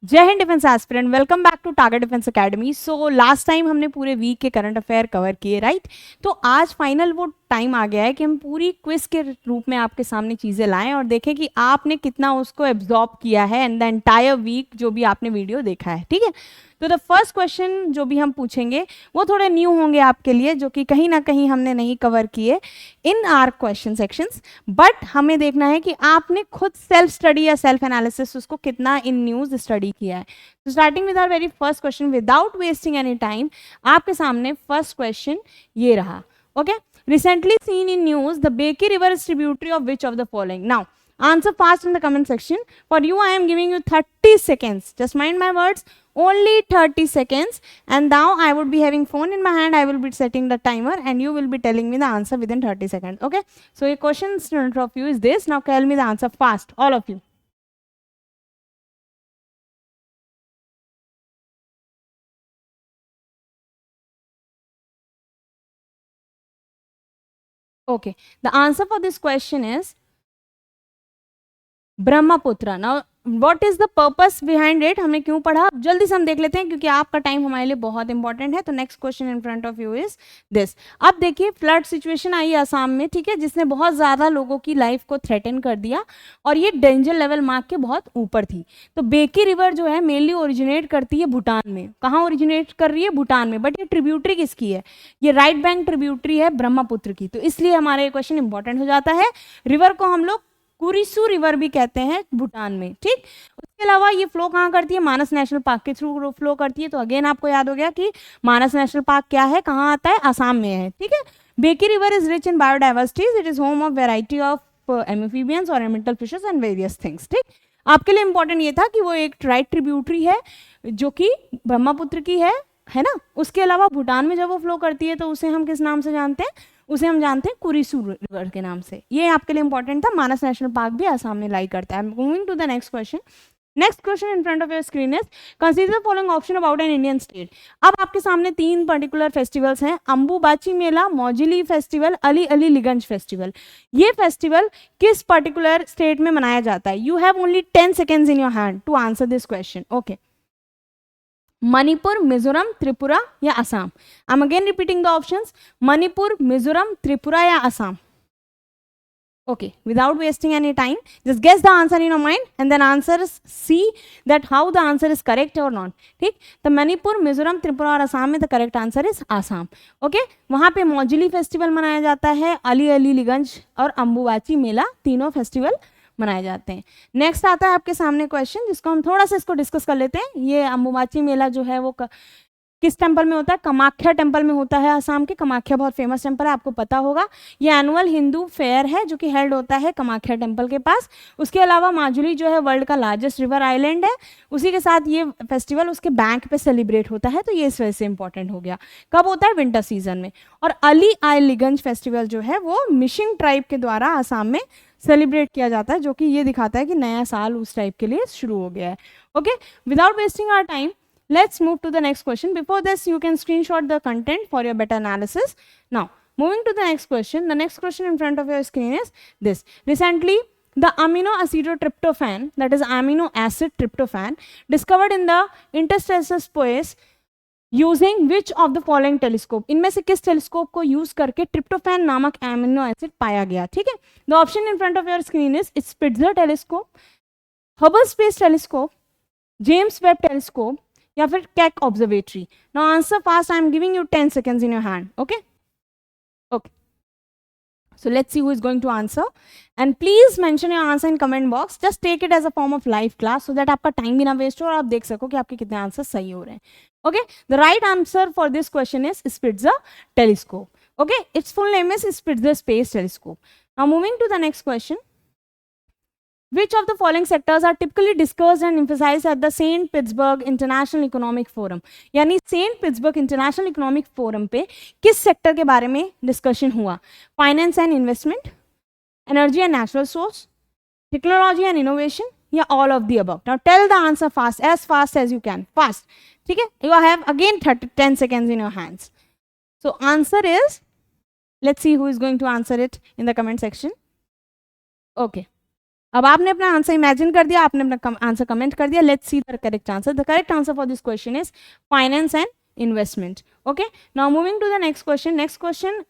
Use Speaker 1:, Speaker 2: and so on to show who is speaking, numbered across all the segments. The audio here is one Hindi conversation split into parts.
Speaker 1: जय Hind defence aspirant, welcome back to target defence academy. So last time हमने पूरे वीक के करंट अफेयर कवर किए, राइट। तो आज फाइनल वो टाइम आ गया है कि हम पूरी क्विज के रूप में आपके सामने चीज़ें लाएं और देखें कि आपने कितना उसको एब्जॉर्ब किया है इन द एंटायर वीक जो भी आपने वीडियो देखा है, ठीक है। तो द फर्स्ट क्वेश्चन जो भी हम पूछेंगे वो थोड़े न्यू होंगे आपके लिए, जो कि कहीं ना कहीं हमने नहीं कवर किए in our question sections. But हमें देखना है कि आपने खुद सेल्फ स्टडी या सेल्फ एनालिसिस उसको कितना इन न्यूज स्टडी किया है। तो starting with our very first question without wasting any time, आपके सामने फर्स्ट क्वेश्चन ये रहा। Okay, recently seen in news the Beki river is tributary of which of the following. Now answer fast in the comment section. For you I am giving you 30 seconds, just mind my words, only 30 seconds. And now I would be having phone in my hand, I will be setting the timer and you will be telling me the answer within 30 seconds. Okay, so a question in front of you is this. Now tell me the answer fast, all of you. Okay, the answer for this question is Brahmaputra. Now what is the purpose behind it, हमने क्यों पढ़ा, जल्दी से हम देख लेते हैं क्योंकि आपका टाइम हमारे लिए बहुत इंपॉर्टेंट है। तो next question in front of you is this. अब देखिए, फ्लड सिचुएशन आई असम में, ठीक है, जिसने बहुत ज़्यादा लोगों की लाइफ को थ्रेटन कर दिया और ये डेंजर लेवल मार्क के बहुत ऊपर थी। तो बेकी रिवर जो है मेनली ओरिजिनेट करती है भूटान में। कहाँ ओरिजिनेट कर रही है? भूटान में। बट ये ट्रिब्यूटरी किसकी है? ये राइट बैंक ट्रिब्यूटरी है ब्रह्मपुत्र की। तो इसलिए हमारा ये क्वेश्चन इंपॉर्टेंट हो जाता है। रिवर को हम लोग कुरिसु रिवर भी कहते हैं भूटान में, ठीक। उसके अलावा ये फ्लो कहाँ करती है? मानस नेशनल पार्क के थ्रू फ्लो करती है। तो अगेन आपको याद हो गया कि मानस नेशनल पार्क क्या है, कहाँ आता है? आसाम में है, ठीक है। Beki river is rich in biodiversities, it is home of variety of amphibians और ornamental fishes and various things, ठीक। आपके लिए इंपॉर्टेंट ये था कि वो एक राइट ट्रिब्यूटरी है जो कि ब्रह्मपुत्र की है ना। उसके अलावा भूटान में जब वो फ्लो करती है तो उसे हम किस नाम से जानते हैं? उसे हम जानते हैं कुरिसु रिवर के नाम से। ये आपके लिए इंपॉर्टेंट था। मानस नेशनल पार्क भी आसाम में लाई करता है। Moving to the next question. Next question in front of your screen is consider the following option about an Indian state. अब आपके सामने तीन पर्टिकुलर फेस्टिवल्स हैं, अंबुबाची मेला, मौजिली फेस्टिवल, अली अली लिगंज फेस्टिवल। ये फेस्टिवल किस पर्टिकुलर स्टेट में मनाया जाता है? You have only 10 seconds in your hand to answer this question. Okay, Manipur, Mizoram, Tripura या Assam? I am again repeating the options, Manipur, Mizoram, Tripura या Assam. Okay, without wasting any time, just guess the answer in your mind and then see that how the answer is correct or not, ठीक। तो मणिपुर, मिजोरम, त्रिपुरा और असम में the correct answer is Assam. Okay, वहाँ पे मौजिली फेस्टिवल मनाया जाता है, अली अली लिगंज और अंबुबाची मेला, तीनों फेस्टिवल मनाए जाते हैं। नेक्स्ट आता है आपके सामने क्वेश्चन जिसको हम थोड़ा सा इसको डिस्कस कर लेते हैं। ये अंबुबाची मेला जो है वो किस टेम्पल में होता है? कामाख्या टेम्पल में होता है। आसाम के कामाख्या बहुत फेमस टेम्पल है, आपको पता होगा। ये एनुअल हिंदू फेयर है जो कि हेल्ड होता है कामाख्या टेम्पल के पास। उसके अलावा माजुली जो है वर्ल्ड का लार्जेस्ट रिवर आइलैंड है, उसी के साथ ये फेस्टिवल उसके बैंक पे सेलिब्रेट होता है। तो ये इस वजह से इंपॉर्टेंट हो गया। कब होता है? विंटर सीजन में। और अली आई लिगंज फेस्टिवल जो है वो मिशिंग ट्राइब के द्वारा आसाम में सेलिब्रेट किया जाता है, जो कि ये दिखाता है कि नया साल उस टाइप के लिए शुरू हो गया है। Okay, without wasting our time, let's move to the next question. Before this, you can screenshot the content for your better analysis. Now, moving to the next question. The next question in front of your screen is this. Recently, the amino acid tryptophan, that is amino acid tryptophan, discovered in the interstellar space using which of the following telescope? इनमें से किस टेलीस्कोप को यूज करके ट्रिप्टोफैन नामक एमिनो एसिड पाया गया? ठीक है, the option in front of your screen is Spitzer telescope, Hubble space telescope, James Webb telescope या फिर cake observatory. Now answer fast, I am giving you 10 seconds in your hand. Okay, okay, so let's see who is going to answer and please mention your answer in comment box. Just take it as a form of live class so that आपका टाइम भी ना वेस्ट हो और आप देख सको कि आपके कितने आंसर सही हो रहे हैं। Okay, the right answer for this question is Spitzer telescope. Okay, its full name is Spitzer space telescope. Now moving to the next question. Which of the following sectors are typically discussed and emphasized at the St. Pittsburgh International Economic Forum? यानी saint Petersburg international economic forum पे किस सेक्टर के बारे में डिस्कशन हुआ? Finance and investment, energy and natural source, technology and innovation या all of the above? Now tell the answer fast as you can, fast, ठीक है। You have again 10 seconds in your hands. So answer is, let's see who is going to answer it in the comment section. Okay, अब आपने अपना आंसर इमेजिन कर दिया, आपने अपना आंसर कमेंट कर दिया. Let's see the correct answer. The correct answer for this question is finance and investment. Okay, now moving to the next question. Next question,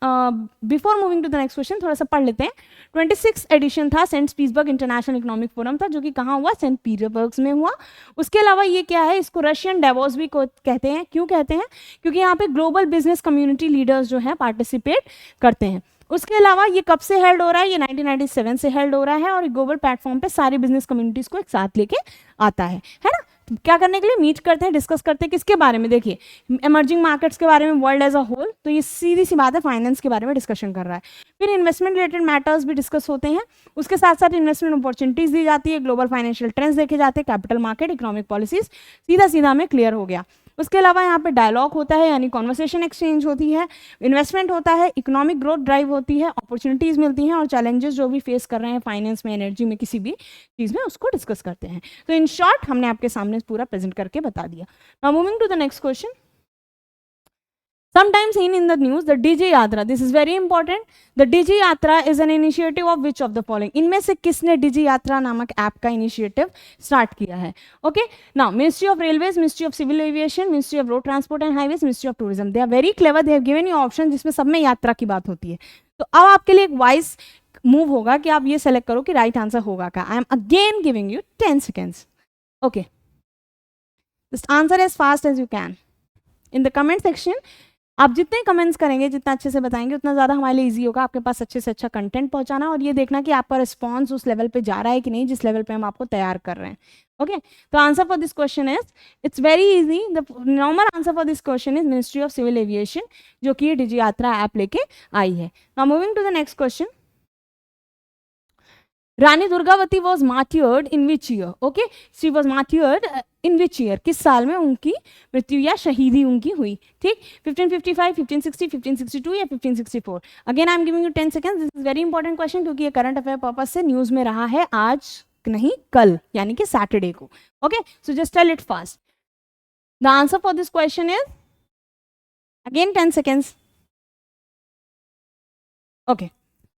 Speaker 1: before moving to the next question थोड़ा सा पढ़ लेते हैं. 26 एडिशन था Saint Petersburg International economic Forum था, जो कि कहाँ हुआ, सेंट पीटर्सबर्ग में हुआ. उसके अलावा ये क्या है, इसको रशियन डेवोस भी कहते हैं. क्यों कहते हैं, क्योंकि यहाँ पे ग्लोबल बिजनेस कम्युनिटी लीडर्स जो है पार्टिसिपेट करते हैं. उसके अलावा ये कब से हेल्ड हो रहा है, ये 1997 से हेल्ड हो रहा है, और ग्लोबल प्लेटफॉर्म पे सारी बिजनेस कम्युनिटीज को एक साथ लेके आता है ना. क्या करने के लिए मीट करते हैं, डिस्कस करते हैं किसके बारे में, देखिए इमर्जिंग मार्केट्स के बारे में, वर्ल्ड एज अ होल. तो ये सीधी सी बात है, फाइनेंस के बारे में डिस्कशन कर रहा है. फिर इन्वेस्टमेंट रिलेटेड मैटर्स भी डिस्कस होते हैं. उसके साथ साथ इन्वेस्टमेंट अपॉर्चुनिटीज दी जाती है, ग्लोबल फाइनेंशियल ट्रेंड्स देखे जाते हैं, कैपिटल मार्केट, इकोनॉमिक पॉलिसीज. सीधा सीधा में क्लियर हो गया. उसके अलावा यहाँ पे डायलॉग होता है, यानी कॉन्वर्सेशन एक्सचेंज होती है, इन्वेस्टमेंट होता है, इकोनॉमिक ग्रोथ ड्राइव होती है, अपॉर्चुनिटीज़ मिलती हैं, और चैलेंजेस जो भी फेस कर रहे हैं फाइनेंस में, एनर्जी में, किसी भी चीज़ में, उसको डिस्कस करते हैं. तो इन शॉर्ट हमने आपके सामने पूरा प्रेजेंट करके बता दिया. Now moving to the next question. Sometimes seen in the news, the DJ Yatra. This is very important. The DJ Yatra is an initiative of which of the following? इनमें से किसने DJ Yatra नामक ऐप का इनिशिएटिव स्टार्ट किया है? Okay, now ministry of railways, ministry of civil aviation, ministry of road transport and highways, ministry of tourism. They are very clever. They have given you option जिसमें सब में यात्रा की बात होती है. तो अब आपके लिए एक वाइज मूव होगा कि आप ये सेलेक्ट करो कि राइट आंसर होगा क्या. I am again giving you 10 seconds. Okay, just answer as fast as you can in the comment section. आप जितने कमेंट्स करेंगे, जितना अच्छे से बताएंगे, उतना ज़्यादा हमारे लिए इजी होगा आपके पास अच्छे से अच्छा कंटेंट पहुंचाना, और ये देखना कि आपका रिस्पॉन्स उस लेवल पे जा रहा है कि नहीं जिस लेवल पे हम आपको तैयार कर रहे हैं. ओके, तो answer for this question is, it's very easy. The normal answer for this question is ministry of civil aviation, जो कि ये डिजी यात्रा ऐप लेके आई है. Now moving to the next question. Rani Durgavati was martyred in which year? Okay, she was martyred in which year? किस साल में उनकी मृत्यु या शहीदी उनकी हुई? ठीक, 1555, 1560, 1562 या 1564? Again I am giving you 10 seconds. This is very important question, क्योंकि ये करंट अफेयर पर्पज से न्यूज में रहा है, आज नहीं कल, यानी कि सैटरडे को. Okay, so just tell it fast. The answer for this question is, again 10 seconds. Okay,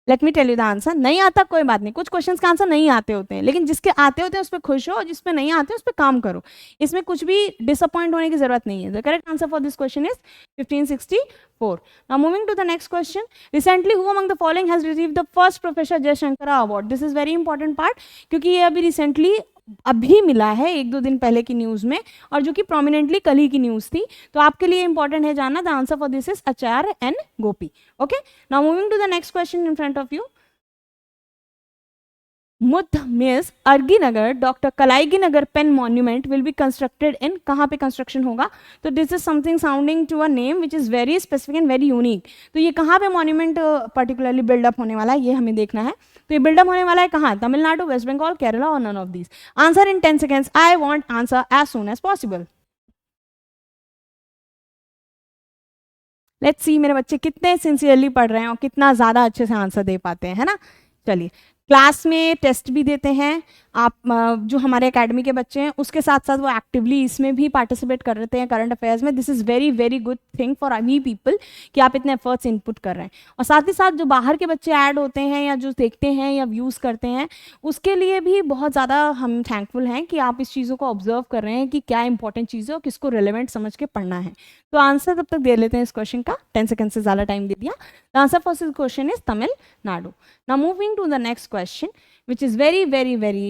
Speaker 1: let me tell you the answer. नहीं आता कोई बात नहीं, कुछ क्वेश्चंस का आंसर नहीं आते होते हैं, लेकिन जिसके आते होते हैं उस पर खुश हो, और जिस पे नहीं आते उस पर काम करो. इसमें कुछ भी डिसअपॉइंट होने की जरूरत नहीं है. The correct answer for this question is 1564. Now moving to the next question. Recently who among the following has received the first professor Jaishankar award? This is very important part, क्योंकि ये अभी रिसेंटली अभी मिला है, 1-2 दिन पहले की न्यूज में, और जो कि प्रोमिनेंटली कल ही की न्यूज थी. तो आपके लिए इंपॉर्टेंट है जानना. The answer for this is Acharya N Gopi. Okay, now moving to the next question in front of you. Muthamizh Arignar doctor Kalaignar pen monument will be constructed in, कहाँ पे कंस्ट्रक्शन होगा? तो this is something sounding to a name which is very specific and very unique. तो ये कहाँ पे मॉन्यूमेंट पर्टिकुलरली बिल्डअप होने वाला है, ये हमें देखना है. तो ये बिल्डअप होने वाला है कहाँ? तमिलनाडु, वेस्ट बंगाल, केरला, और none of these. Answer in 10 seconds. I want answer as soon as possible. Let's see मेरे बच्चे कितने सिंसियरली पढ़ रहे हैं और कितना ज़्यादा अच्छे से आंसर दे पाते हैं, है ना. चलिए, क्लास में टेस्ट भी देते हैं आप, जो हमारे एकेडमी के बच्चे हैं, उसके साथ साथ वो एक्टिवली इसमें भी पार्टिसिपेट कर रहे हैं करंट अफेयर्स में. This is very very good thing for we people कि आप इतने एफर्ट्स इनपुट कर रहे हैं. और साथ ही साथ जो बाहर के बच्चे ऐड होते हैं या जो देखते हैं या व्यूज़ करते हैं, उसके लिए भी बहुत ज़्यादा हम थैंकफुल हैं कि आप इस चीज़ों को ऑब्जर्व कर रहे हैं कि क्या इंपॉर्टेंट चीज़ है और किसको रिलेवेंट समझ के पढ़ना है. तो आंसर तब तक दे लेते हैं इस क्वेश्चन का. 10 सेकंड से ज़्यादा टाइम दे दिया. The answer for this question is Tamil Nadu. Now moving to the next question which is very very very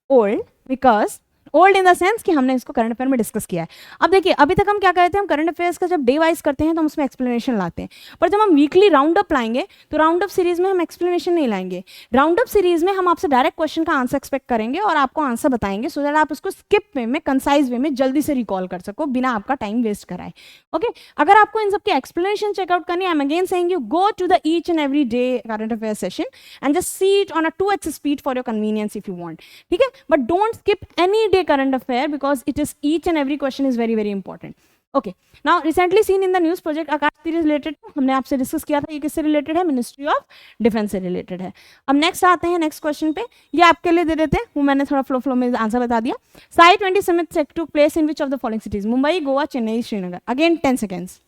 Speaker 1: old, because old in the sense कि हमने इसको करंट अफेयर में डिस्कस किया है. अब देखिए, अभी तक हम क्या कहते हैं, हम करंट अफेयर्स का जब डे वाइज करते हैं तो हम उसमें एक्सप्लेनेशन लाते हैं, पर जब हम वीकली राउंड अप लाएंगे तो राउंड अप सीरीज में हम एक्सप्लेनेशन नहीं लाएंगे. राउंड अप सीरीज में हम आपसे डायरेक्ट क्वेश्चन का आंसर एक्सपेक्ट करेंगे और आपको आंसर बताएंगे, सो दैट आप उसको स्किप वे में, कंसाइज वे में जल्दी से रिकॉल कर सको बिना आपका टाइम वेस्ट कराए. ओके, अगर आपको इन सबकी एक्सप्लेनेशन चेकआउट करनी है, I am again saying you go to the each and every day current affair session and just see it on a 2x speed for your convenience if you want. ठीक है, but don't skip any day current affair because it is each and every question is very very important. Okay, now recently seen in the news project आकाश तीर related, हमने आपसे डिस्कस किया था, ये किससे रिलेटेड है? मिनिस्ट्री ऑफ डिफेंस से रिलेटेड है. अब नेक्स्ट आते हैं नेक्स्ट क्वेश्चन पे. ये आपके लिए दे देते हैं, वो मैंने थोड़ा फ्लो में आंसर बता दिया. Sai 20 summit took place in which of the following cities? Mumbai, Goa, Chennai, Srinagar. Again 10 seconds.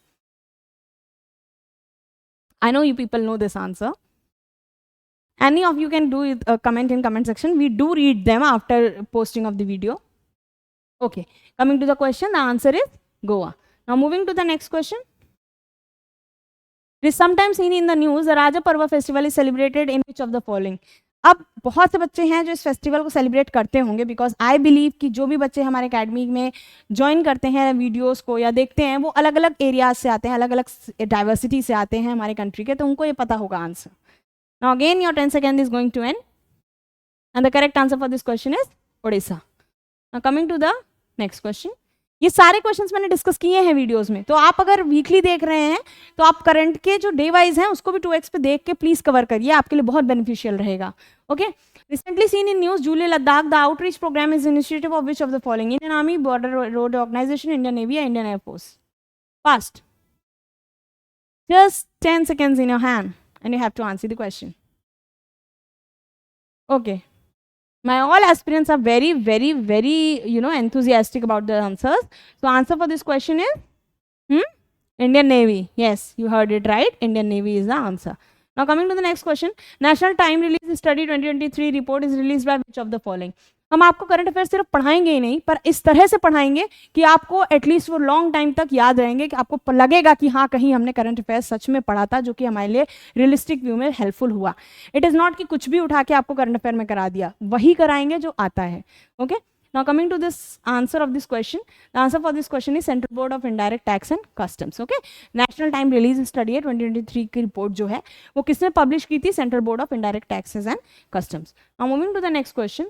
Speaker 1: I know you people know this answer. Any of you can do it, comment in comment section. We do read them after posting of the video. Okay, coming to the question, the answer is Goa. Now moving to the next question. It is sometimes seen in the news, the Raja Parva festival is celebrated in which of the following? अब बहुत से बच्चे हैं जो इस फेस्टिवल को सेलिब्रेट करते होंगे, बिकॉज आई बिलीव कि जो भी बच्चे हमारे अकेडमी में ज्वाइन करते हैं वीडियोस को या देखते हैं वो अलग अलग एरियाज से आते हैं, अलग अलग डाइवर्सिटी से आते हैं हमारे कंट्री के, तो उनको ये पता होगा answer. Now again your 10 second is going to end and the correct answer for this question is Odisha. Now coming to the next question. ये सारे क्वेश्चंस मैंने डिस्कस किए हैं वीडियोस में, तो आप अगर वीकली देख रहे हैं तो आप करंट के जो डे वाइज हैं उसको भी 2x पे देख के प्लीज कवर करिए, आपके लिए बहुत बेनिफिशियल रहेगा. ओके, recently seen in news Julley Ladakh the outreach program is initiative of which of the following? Indian army, border road organisation, Indian navy या Indian air force? Fast, just 10 seconds in your hand and you have to answer the question. Okay, my all aspirants are very enthusiastic about the answers. So answer for this question is Indian Navy. Yes, you heard it right. Indian Navy is the answer. Now coming to the next question. National Time Release Study 2023 report is released by which of the following? हम आपको करंट अफेयर सिर्फ पढ़ाएंगे ही नहीं, पर इस तरह से पढ़ाएंगे कि आपको एटलीस्ट वो लॉन्ग टाइम तक याद रहेंगे, कि आपको लगेगा कि हाँ कहीं हमने करंट अफेयर सच में पढ़ा था, जो कि हमारे लिए रियलिस्टिक व्यू में हेल्पफुल हुआ. इट इज़ नॉट कि कुछ भी उठा के आपको करंट अफेयर में करा दिया, वही कराएंगे जो आता है. Okay, now coming to this answer of this question, the answer for this question is Central Board of Indirect Tax and Customs. Okay, National Time Release Study 2023 की रिपोर्ट जो है वो किसने पब्लिश की थी? Central Board of Indirect Taxes and Customs. Now moving to the next question.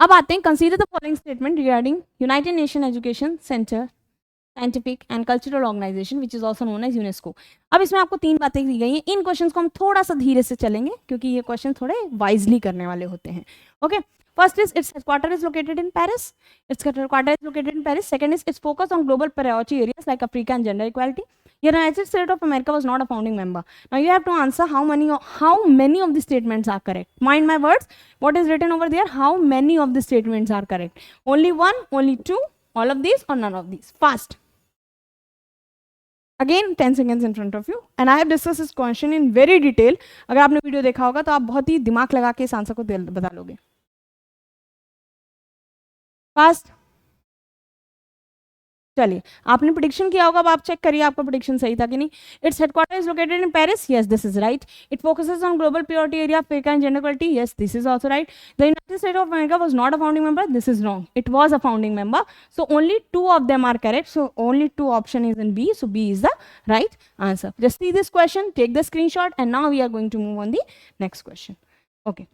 Speaker 1: अब आते हैं, consider the following statement regarding United Nation Education Center Scientific and Cultural Organization which is also known as UNESCO. अब इसमें आपको 3 बातें दी गई हैं. इन क्वेश्चंस को हम थोड़ा सा धीरे से चलेंगे क्योंकि ये क्वेश्चन थोड़े वाइजली करने वाले होते हैं. Okay, first is its headquarters is located in Paris. Its headquarters is located in Paris. Second is its focus on global priority areas like Africa and gender equality. The United States of America was not a founding member. Now you have to answer how many of the statements are correct. Mind my words. What is written over there? How many of the statements are correct? Only one, only two, all of these, or none of these? Fast. Again 10 seconds in front of you and I have discussed this question in very detail. अगर आपने वीडियो देखा होगा तो आप बहुत ही दिमाग लगा के इस आंसर को बता लोगे. फास्ट. चलिए, आपने प्रेडिक्शन किया होगा, अब आप चेक करिए आपका प्रेडिक्शन सही था कि नहीं. It's headquarter is located in Paris. Yes, this is right. It focuses on global purity area, Africa and gender equality. Yes, this is also right. The United States of America was not a founding member. This is wrong. It was a founding member. So only 2 of them are correct. So only 2 option is in B. So B is the right answer. Just see this question, take the screenshot and now we are going to move on the next question. Okay,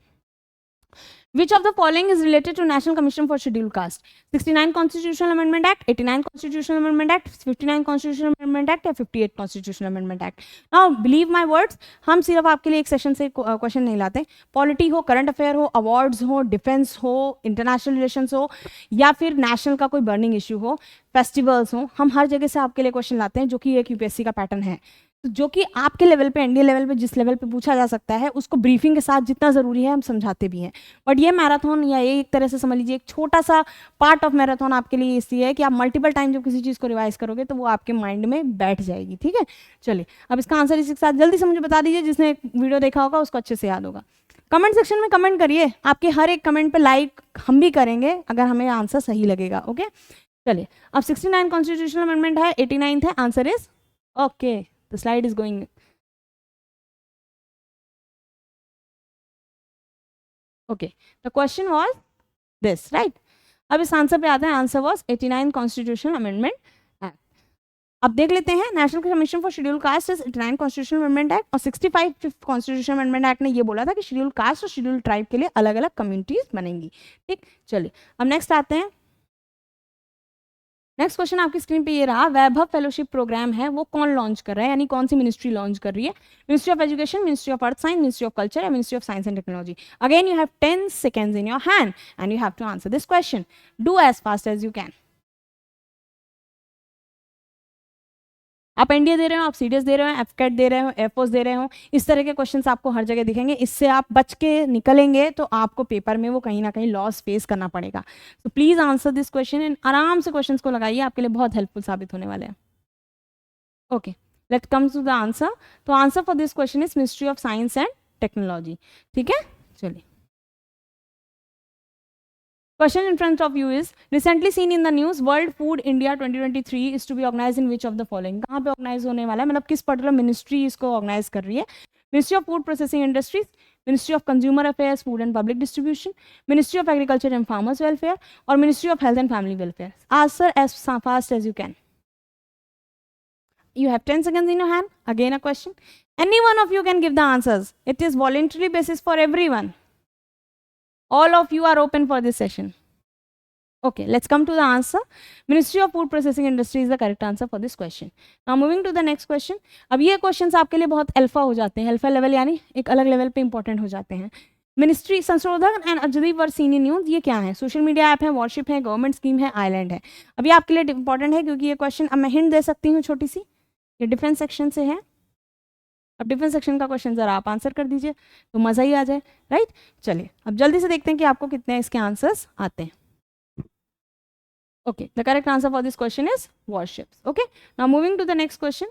Speaker 1: which of the following is related to National Commission for Scheduled Caste? 69 Constitutional Amendment Act, 89 Constitutional Amendment Act, 59 Constitutional Amendment Act या 58 Constitutional Amendment Act? Now believe my words, हम सिर्फ आपके लिए एक सेशन से क्वेश्चन नहीं लाते. पॉलिटी हो, करंट अफेयर हो, अवार्ड्स हो, डिफेंस हो, इंटरनेशनल रिलेशंस हो, या फिर नेशनल का कोई बर्निंग इशू हो, फेस्टिवल्स हो, हम हर जगह से आपके लिए क्वेश्चन लाते हैं जो कि एक यूपीएससी का पैटर्न है. जो कि आपके लेवल पे, इंडियन लेवल पे जिस लेवल पे पूछा जा सकता है उसको ब्रीफिंग के साथ जितना ज़रूरी है हम समझाते भी हैं. बट ये मैराथन या ये एक तरह से समझ लीजिए एक छोटा सा पार्ट ऑफ मैराथन आपके लिए इसलिए है कि आप मल्टीपल टाइम जब किसी चीज़ को रिवाइज करोगे तो वो आपके माइंड में बैठ जाएगी. ठीक है, चलिए अब इसका आंसर इसी के साथ जल्दी से मुझे बता दीजिए. जिसने वीडियो देखा होगा उसको अच्छे से याद होगा. कमेंट सेक्शन में कमेंट करिए. आपके हर एक कमेंट पे लाइक हम भी करेंगे अगर हमें आंसर सही लगेगा. ओके, चलिए अब 69 कॉन्स्टिट्यूशनल अमेंडमेंट है, 89 है. Answer is okay. The slide is going. Okay, the question was this, right? अब इस आंसर पे आते हैं. Answer was 89 constitutional amendment act. अब देख लेते हैं. National commission for schedule caste is 89 constitutional amendment act और 65 कॉन्स्टिट्यूशनल अमेंडमेंट एक्ट ने ये बोला था कि शेड्यूल कास्ट और शेड्यूल ट्राइब के लिए अलग अलग कम्युनिटीज बनेंगी. ठीक, चलिए अब नेक्स्ट आते हैं. नेक्स्ट क्वेश्चन आपकी स्क्रीन पे ये रहा. वैभव फेलोशिप प्रोग्राम है वो कौन लॉन्च कर रहा है, यानी कौन सी मिनिस्ट्री लॉन्च कर रही है? Ministry of education, ministry of earth science, ministry of culture या ministry of science and technology? Again you have 10 seconds in your hand and you have to answer this question. Do as fast as you can. आप एनडीए दे रहे हो, आप सीडीएस दे रहे हो, एफकेट दे रहे हो, एयरफोर्स दे रहे हो, इस तरह के क्वेश्चंस आपको हर जगह दिखेंगे. इससे आप बच के निकलेंगे तो आपको पेपर में वो कहीं ना कहीं लॉस फेस करना पड़ेगा. तो please answer this question and आराम से क्वेश्चंस को लगाइए, आपके लिए बहुत हेल्पफुल साबित होने वाले हैं. Okay, let's come to the answer. तो answer for this question is ministry of science and technology. ठीक है, चलिए। Question in front of you is recently seen in the news World Food India 2023 is to be organized in which of the following? कहाँ पे ऑर्गेनाइज होने वाला है, मतलब किस पर्टिकुलर मिनिस्ट्री इसको ऑर्गेनाइज कर रही है? Ministry of food processing industries, ministry of consumer affairs, food and public distribution, ministry of agriculture and farmers welfare, और ministry of health and family welfare. Answer as fast as you can. You have 10 seconds in your hand. Again a question. Any one of you can give the answers. It is voluntary basis for everyone. All of you are open for this session. Okay, let's come to the answer. Ministry of Food Processing Industry is the correct answer for this question. Now moving to the next question. अब ये questions आपके लिए बहुत अल्फा हो जाते हैं. अल्फा लेवल यानी एक अलग लेवल पे इंपॉर्टेंट हो जाते हैं. मिनिस्ट्री संशोधन एंड अजदीब वर सीनी न्यूज, ये क्या है? सोशल मीडिया ऐप है, वॉरशिप है, गवर्नमेंट स्कीम है, आइलैंड है. अब ये आपके लिए इंपॉर्टेंट है क्योंकि ये क्वेश्चन अब मैं हिंट दे सकती हूँ छोटी सी. ये डिफेंस सेक्शन से है. अब डिफेंस सेक्शन का क्वेश्चन जरा आप आंसर कर दीजिए तो मजा ही आ जाए, राइट? चलिए अब जल्दी से देखते हैं कि आपको कितने इसके आंसर्स आते हैं. Okay, the correct answer for this question is warships. Okay, now moving to the next question.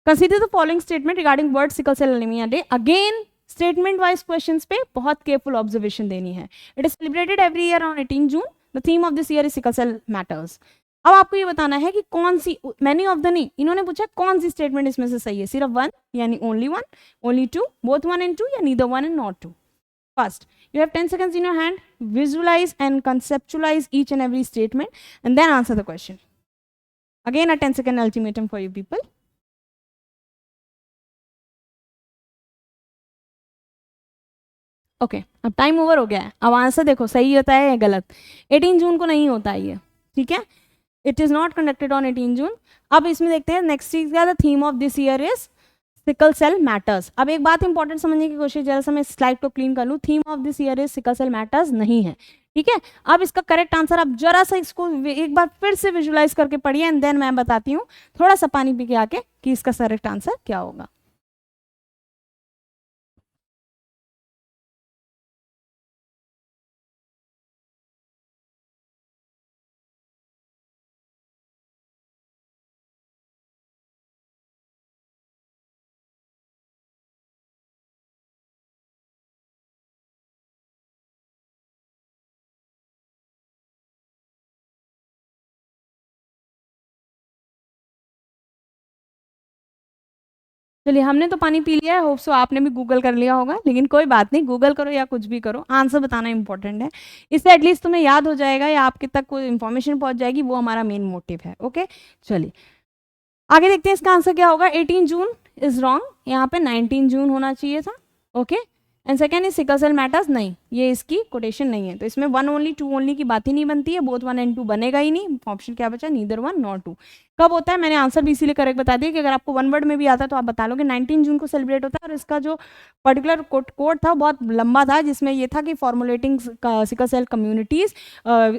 Speaker 1: Consider the following statement regarding World Sickle Cell Anemia Day. Again, statement wise questions पे बहुत careful observation देनी है. It is celebrated every year on 18 June. The theme of this year is sickle cell matters. अब आपको ये बताना है कि कौन सी, many of the नहीं, इन्होंने पूछा कौन सी स्टेटमेंट इसमें से सही है. सिर्फ वन यानी only one, only two, both one and two, या neither one and not two. First, you have 10 seconds in your hand. Visualize and conceptualize each and every statement and then answer the question. Again, a 10-second ultimatum for you people. Okay, अब टाइम ओवर हो गया है. अब आंसर देखो सही होता है या गलत. 18 जून को नहीं होता है ये, ठीक है? It is not conducted on 18 June. अब इसमें देखते हैं नेक्स्ट चीज क्या. The theme of this year is sickle cell matters. अब एक बात इंपॉर्टेंट समझने की कोशिश, जरा सा मैं स्लाइड को क्लीन कर लूँ. Theme of this year is sickle cell matters नहीं है, ठीक है? अब इसका करेक्ट आंसर आप जरा सा इसको एक बार फिर से विजुलाइज करके पढ़िए एंड देन मैं बताती हूँ थोड़ा सा पानी पी के आके कि इसका करेक्ट आंसर क्या होगा. चलिए हमने तो पानी पी लिया है. होप सो आपने भी गूगल कर लिया होगा, लेकिन कोई बात नहीं, गूगल करो या कुछ भी करो, आंसर बताना इंपॉर्टेंट है. इससे एटलीस्ट तुम्हें याद हो जाएगा या आपके तक कोई इन्फॉर्मेशन पहुंच जाएगी. वो हमारा मेन मोटिव है. ओके, चलिए आगे देखते हैं इसका आंसर क्या होगा. 18 जून इज रॉन्ग, यहाँ पे 19 जून होना चाहिए था. Okay, and second is sickle cell matters. नहीं, ये इसकी कोटेशन नहीं है, तो इसमें वन ओनली टू ओनली की बात ही नहीं बनती है. बोथ वन एंड टू बनेगा ही नहीं. ऑप्शन क्या बचा? Neither one not two. कब होता है? मैंने आंसर भी इसीलिए करेक्ट बता दिया कि अगर आपको वन वर्ड में भी आता है तो आप बता लोगे. 19 जून को सेलिब्रेट होता है और इसका जो पर्टिकुलर कोड था बहुत लंबा था, जिसमें ये था कि formulating sickle cell communities,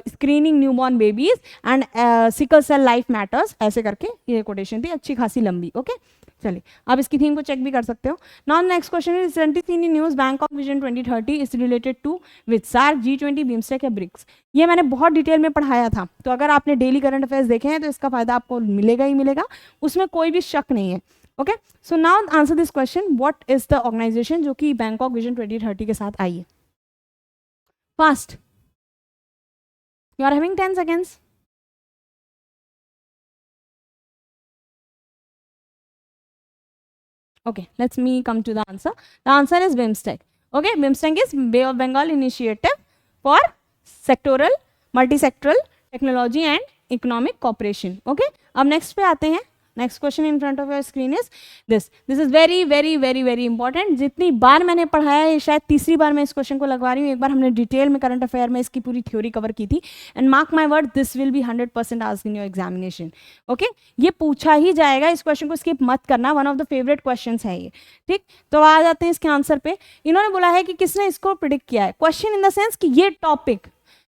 Speaker 1: screening newborn babies and sickle cell life matters, ऐसे करके ये कोटेशन थी अच्छी खासी लंबी. ओके, चलिए आप इसकी थीम को चेक भी कर सकते हो. Now next question is recently in news Bangkok vision 2030 is related to with SAARC, G20, BIMSTEC या ब्रिक्स. ये मैंने बहुत डिटेल में पढ़ाया था, तो अगर आपने डेली करंट अफेयर्स देखे हैं तो इसका फायदा आपको मिलेगा ही मिलेगा, उसमें कोई भी शक नहीं है. Okay, so now answer this question. What is the organization जो कि बैंकॉक विजन 2030 के साथ आई है? Fast, you are having 10 seconds. Okay, let's me come to the answer. The answer is BIMSTEC. Okay, BIMSTEC is Bay of Bengal Initiative for Sectoral, Multisectoral Technology and Economic Cooperation. Okay, अब next पे आते हैं. Next question in front of your screen is this. This is very very very very important. जितनी बार मैंने पढ़ाया है, शायद तीसरी बार मैं इस क्वेश्चन को लगवा रही हूँ. एक बार हमने डिटेल में करंट अफेयर में इसकी पूरी थ्योरी कवर की थी. And mark my word, this will be 100% asked in your examination. Okay, ये पूछा ही जाएगा. इस क्वेश्चन को स्किप मत करना, one of the favourite question है ये. ठीक, तो आ जाते हैं इसके आंसर पे. इन्होंने बोला है कि किसने इसको प्रिडिक्ट किया है. क्वेश्चन इन द सेंस कि ये टॉपिक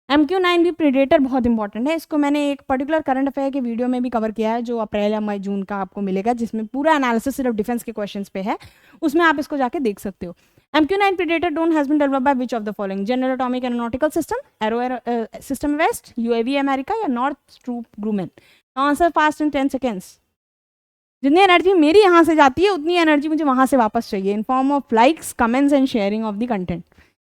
Speaker 1: MQ9 भी प्रीडेटर बहुत इंपॉर्टेंट है. इसको मैंने एक पर्टिकुलर करंट अफेयर के वीडियो में भी कवर किया है, जो अप्रैल या मई जून का आपको मिलेगा, जिसमें पूरा एनालिसिस सिर्फ डिफेंस के क्वेश्चंस पे है. उसमें आप इसको जाके देख सकते हो. MQ9 predator drone has been developed by which of the following? General Atomic Aeronautical System, Aero System West, UAV America या North Troop Grumman. Answer fast in 10 seconds. जितनी एनर्जी मेरी यहाँ से जाती है उतनी एनर्जी मुझे वहाँ से वापस चाहिए in form of likes, comments and sharing of the content.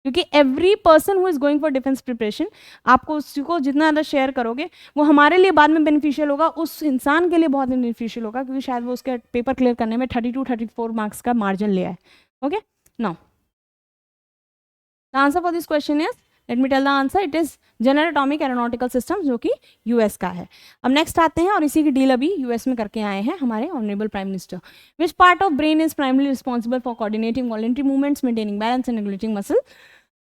Speaker 1: क्योंकि every person who is going for defence preparation, आपको उसको जितना ज़्यादा शेयर करोगे वो हमारे लिए बाद में बेनिफिशियल होगा, उस इंसान के लिए बहुत बेनिफिशियल होगा, क्योंकि शायद वो उसके पेपर क्लियर करने में 32-34 मार्क्स का मार्जिन ले आए। Okay, now the answer for this question is, let me tell the answer, it is general atomic aeronautical system, जो कि यूएस का है। अब नेक्स्ट आते हैं, और इसी की डील अभी यूएस में करके आए हैं हमारे honourable prime minister. Which part of brain is primarily responsible for coordinating voluntary movements, maintaining balance and regulating muscle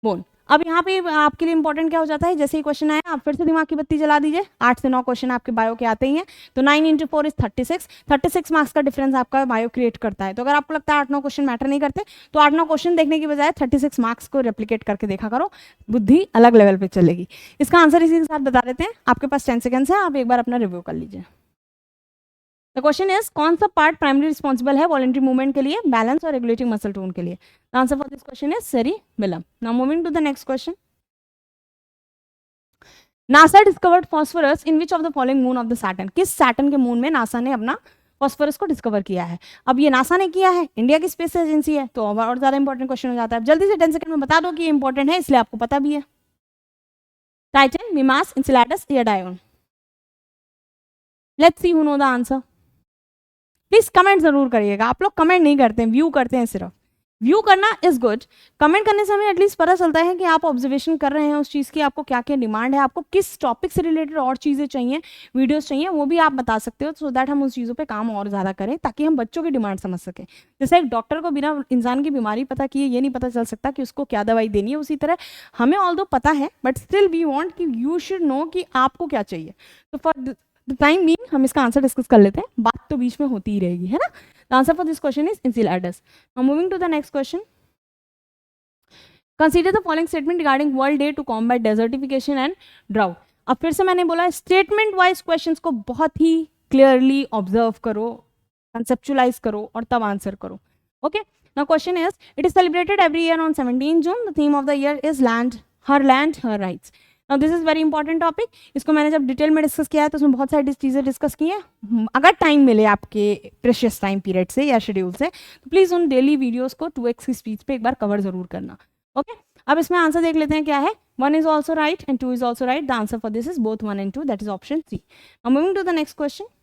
Speaker 1: bone. अब यहाँ पे आपके लिए इंपॉर्टेंट क्या हो जाता है, जैसे ही क्वेश्चन आया आप फिर से दिमाग की बत्ती जला दीजिए। 8 से 9 क्वेश्चन आपके बायो के आते ही हैं, तो 9 × 4 = 36 मार्क्स का डिफरेंस आपका बायो क्रिएट करता है। तो अगर आपको लगता है 8-9 क्वेश्चन मैटर नहीं करते, तो 8-9 क्वेश्चन देखने की बजाय 36 मार्क्स को रेप्लिकेट करके देखा करो, बुद्धि अलग लेवल पे चलेगी। इसका आंसर इसी के साथ बता देते हैं, आपके पास 10 सेकेंड्स है, आप एक बार अपना रिव्यू कर लीजिए। द क्वेश्चन इज, कौन सा पार्ट प्राइमरी रिस्पॉन्सिबल है वॉलंटरी मूवमेंट के लिए, बैलेंस और रेगुलेटिंग मसल टोन के लिए? The answer for this question is cerebellum. Now moving to the next question. NASA discovered phosphorus in which of the following moon of the Saturn? किस सैटर्न के मून में नासा ने अपना फास्फोरस को डिस्कवर किया है? अब ये नासा ने किया है, इंडिया की स्पेस एजेंसी है, तो और ज्यादा इंपॉर्टेंट क्वेश्चन हो जाता है। अब जल्दी से 10 सेकंड में बता दो कि ये इंपॉर्टेंट है, इसलिए आपको पता भी है। टाइटन, मिमास, इंसिलाडस या Dione? Let's see who know the answer. Please comment जरूर करिएगा, आप लोग कमेंट नहीं करते हैं, व्यू करते हैं सिर्फ। व्यू करना इज गुड, कमेंट करने से हमें एटलीस्ट पता चलता है कि आप ऑब्जर्वेशन कर रहे हैं उस चीज़ की, आपको क्या क्या डिमांड है, आपको किस टॉपिक से रिलेटेड और चीज़ें चाहिए, वीडियोस चाहिए, वो भी आप बता सकते हो, सो दैट हम उस चीज़ों पे काम और ज़्यादा करें, ताकि हम बच्चों की डिमांड समझ सकें। जैसे एक डॉक्टर को बिना इंसान की बीमारी पता किए ये नहीं पता चल सकता कि उसको क्या दवाई देनी है, उसी तरह हमें ऑल्दो पता है, बट स्टिल वी वॉन्ट कि यू शुड नो कि आपको क्या चाहिए। तो फॉर द टाइम बीइंग हम इसका आंसर डिस्कस कर लेते हैं, बात तो बीच में होती ही रहेगी, है ना। The answer for this question is Enceladus. Now moving to the next question. Consider the following statement regarding world day to combat desertification and drought. अब फिर से मैंने बोला, स्टेटमेंट वाइज क्वेश्चंस को बहुत ही क्लियरली ऑब्जर्व करो, कंसेप्चुलाइज करो और तब आंसर करो। Okay, now question is, it is celebrated every year on 17 June. The theme of the year is land her rights. Now this is very important topic, इसको मैंने जब डिटेल में डिस्कस किया है तो उसमें बहुत सारी चीज़ें डिस्कस की हैं। अगर टाइम मिले आपके प्रेशियस टाइम पीरियड से या शेड्यूल से, तो प्लीज़ उन डेली वीडियोस को 2x की स्पीड पे एक बार कवर जरूर करना। ओके, अब इसमें आंसर देख लेते हैं क्या है। 1 is also right and 2 is also right. The answer for this is both 1 and 2, that is option C. Now moving to the next question.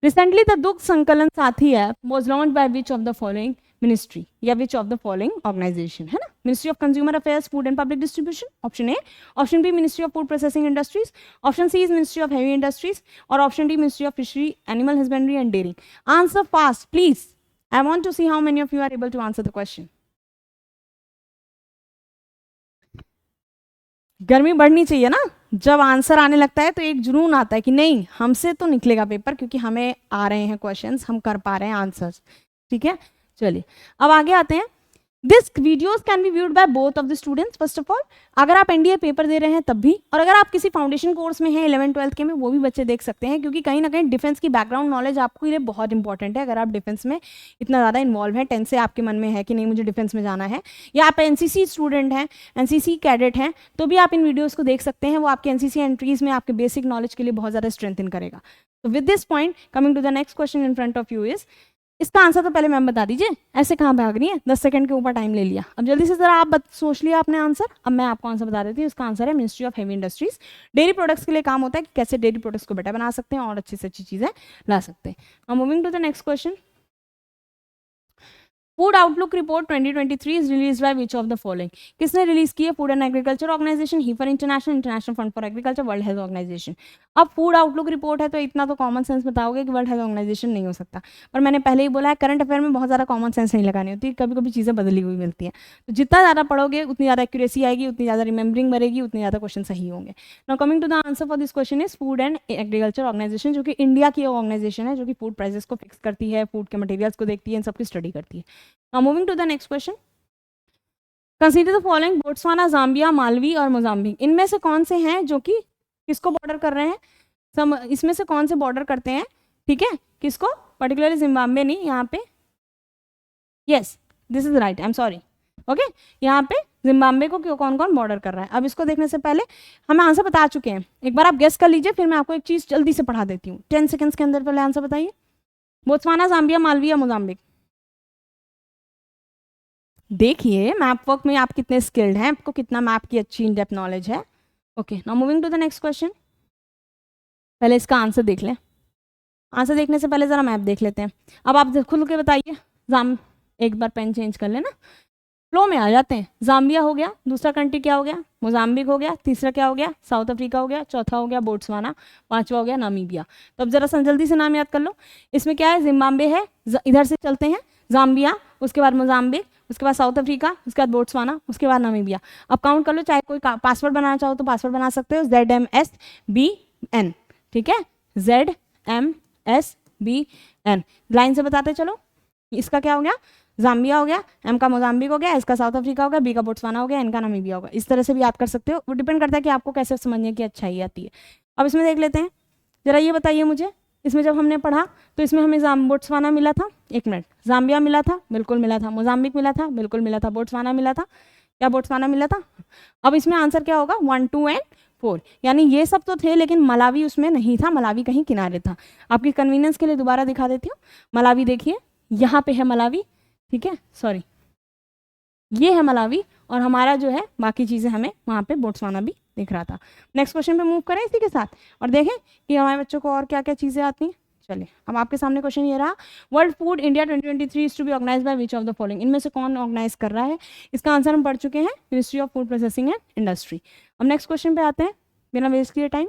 Speaker 1: Recently the Dukh Sankalan Sathi app was launched by which of the following ministry या which of the following organization, है ना? Ministry of Consumer Affairs, Food and Public Distribution, option A. Option B, Ministry of Food Processing Industries. Option C is Ministry of Heavy Industries, or option D, Ministry of Fishery, Animal Husbandry and Dairy. Answer fast, please. I want to see how many of you are able to answer the question. गर्मी बढ़नी चाहिए ना, जब आंसर आने लगता है तो एक जुनून आता है कि नहीं हमसे तो निकलेगा पेपर, क्योंकि हमें आ रहे हैं क्वेश्चंस, हम कर पा रहे हैं आंसर्स। ठीक है, चलिए अब आगे आते हैं। This videos can be viewed by both of the students. First of all, अगर आप एनडीए पेपर दे रहे हैं तब भी, और अगर आप किसी फाउंडेशन कोर्स में हैं 11th-12th के में, वो भी बच्चे देख सकते हैं, क्योंकि कहीं ना कहीं डिफेंस की बैकग्राउंड नॉलेज आपके लिए बहुत इंपॉर्टेंट है। अगर आप डिफेंस में इतना ज़्यादा इन्वॉल्व हैं, 10 से आपके मन में है कि नहीं मुझे डिफेंस में जाना है, या आप एनसीसी स्टूडेंट हैं, एनसीसी कैडेट हैं, तो भी आप इन वीडियोज़ को देख सकते हैं। वो आपके एनसीसी एंट्रीज में आपके बेसिक नॉलेज के लिए बहुत ज़्यादा स्ट्रेंथन करेगा। तो with this point coming to the next question in front of you is, इसका आंसर तो पहले मैम बता दीजिए, ऐसे कहाँ भाग रही है, 10 सेकंड के ऊपर टाइम ले लिया। अब जल्दी से जरा आप सोच लिया आपने आंसर, अब मैं आपको आंसर बता देती हूँ। इसका आंसर है ministry of heavy industries. Dairy products के लिए काम होता है कि कैसे डेयरी प्रोडक्ट्स को बेटर बना सकते हैं और अच्छी से अच्छी चीज़ें ला सकते हैं। अब moving to the next question. Food outlook report 2023 is release by which of the following? किसने रिलीज की है? Food and agriculture organisation, Heifer international, international fund for agriculture, world health organisation. अब फूड आउटलुक रिपोर्ट है तो इतना तो कॉमन सेंस बताओगे कि वर्ल्ड हेल्थ ऑर्गेनाइजेशन नहीं हो सकता, पर मैंने पहले ही बोला है करंट अफेयर में बहुत ज़्यादा कॉमन सेंस नहीं लगानी होती, कभी कभी चीज़ें बदली हुई मिलती हैं। तो जितना ज़्यादा पढ़ोगे उतनी ज़्यादा एक्यूरेसी आएगी, उतनी ज़्यादा रिमेंबरिंग बढ़ेगी, उतनी ज़्यादा क्वेश्चन सही होंगे। Now coming to the answer for this question is food and agriculture organisation, जो कि इंडिया की ऑर्गेनाइजेशन है, जो कि फूड प्राइसेस को फिक्स करती है, फूड के मटेरियल्स को देखती है, इन सबकी स्टडी करती है। Now moving to the next question. Consider the following: Botswana, Zambia, Malvi और मोजाम्बिक। इनमें से कौन से हैं जो कि किसको बॉर्डर कर रहे हैं? इसमें से कौन से बॉर्डर करते हैं? ठीक है, किसको? पर्टिकुलरली जिम्बाब्वे नहीं, यहाँ पे yes this is right, I am sorry. Okay, यहाँ पे जिम्बाब्वे को क्यों कौन कौन बॉर्डर कर रहा है। अब इसको देखने से पहले हमें आंसर बता चुके हैं, एक बार आप गेस कर लीजिए, फिर मैं आपको एक चीज जल्दी से पढ़ा देती हूँ। 10 सेकंड्स के अंदर पहले आंसर बताइए। Botswana, Zambia, Malvi, Mozambique. देखिए मैप वर्क में आप कितने स्किल्ड हैं, आपको कितना मैप की अच्छी इन डेप्थ नॉलेज है। Okay, now moving to the next question. पहले इसका आंसर देख लें। आंसर देखने से पहले जरा मैप देख लेते हैं। अब आप खुल के बताइए। जाम एक बार पेन चेंज कर लेना, फ्लो में आ जाते हैं। जाम्बिया हो गया, दूसरा कंट्री क्या हो गया, मोजाम्बिक हो गया, तीसरा क्या हो गया, साउथ अफ्रीका हो गया, चौथा हो गया बोट्सवाना, पांचवा हो गया नामीबिया। तो अब जरा सा जल्दी से नाम याद कर लो। इसमें क्या है, जिम्बाब्वे है, इधर से चलते हैं, जाम्बिया, उसके बाद मोजाम्बिक, उसके बाद साउथ अफ्रीका, उसके बाद बोट्सवाना, उसके बाद नामीबिया। अब काउंट कर लो, चाहे कोई पासवर्ड बनाना चाहो तो पासवर्ड बना सकते हो, ZMSBN, ठीक है, ZMSBN। लाइन से बताते चलो। इसका क्या हो गया, जाम्बिया हो गया, एम का मोजाम्बिक हो गया, इसका साउथ अफ्रीका हो गया, बी का बोट्सवाना हो गया, इनका नामीबिया होगा। इस तरह से भी याद कर सकते हो, वो डिपेंड करता है कि आपको कैसे समझने की अच्छाई आती है। अब इसमें देख लेते हैं, जरा ये बताइए मुझे, इसमें जब हमने पढ़ा तो इसमें हमें बोट्सवाना मिला था, एक मिनट, जाम्बिया मिला था, बिल्कुल मिला था, मोजाम्बिक मिला था, बिल्कुल मिला था, बोट्सवाना मिला था, क्या बोट्सवाना मिला था। अब इसमें आंसर क्या होगा, 1, 2 एंड 4, यानी ये सब तो थे लेकिन मलावी उसमें नहीं था, मलावी कहीं किनारे था। आपकी कन्वीनियंस के लिए दोबारा दिखा देती हूँ। मलावी देखिए, यहाँ पे है मलावी, ठीक है, सॉरी ये है मलावी, और हमारा जो है बाकी चीज़ें हमें वहाँ पे बोट्सवाना भी दिख रहा था। नेक्स्ट क्वेश्चन पे मूव करें इसी के साथ और देखें कि हमारे बच्चों को और क्या क्या चीज़ें आती हैं। चलिए, अब आपके सामने क्वेश्चन ये रहा, world food India 2023 is to be organised by which of the following, इनमें से कौन ऑर्गेनाइज कर रहा है। इसका आंसर हम पढ़ चुके हैं, ministry of food processing and industry. अब नेक्स्ट क्वेश्चन पे आते हैं बिना वेस्ट किए time.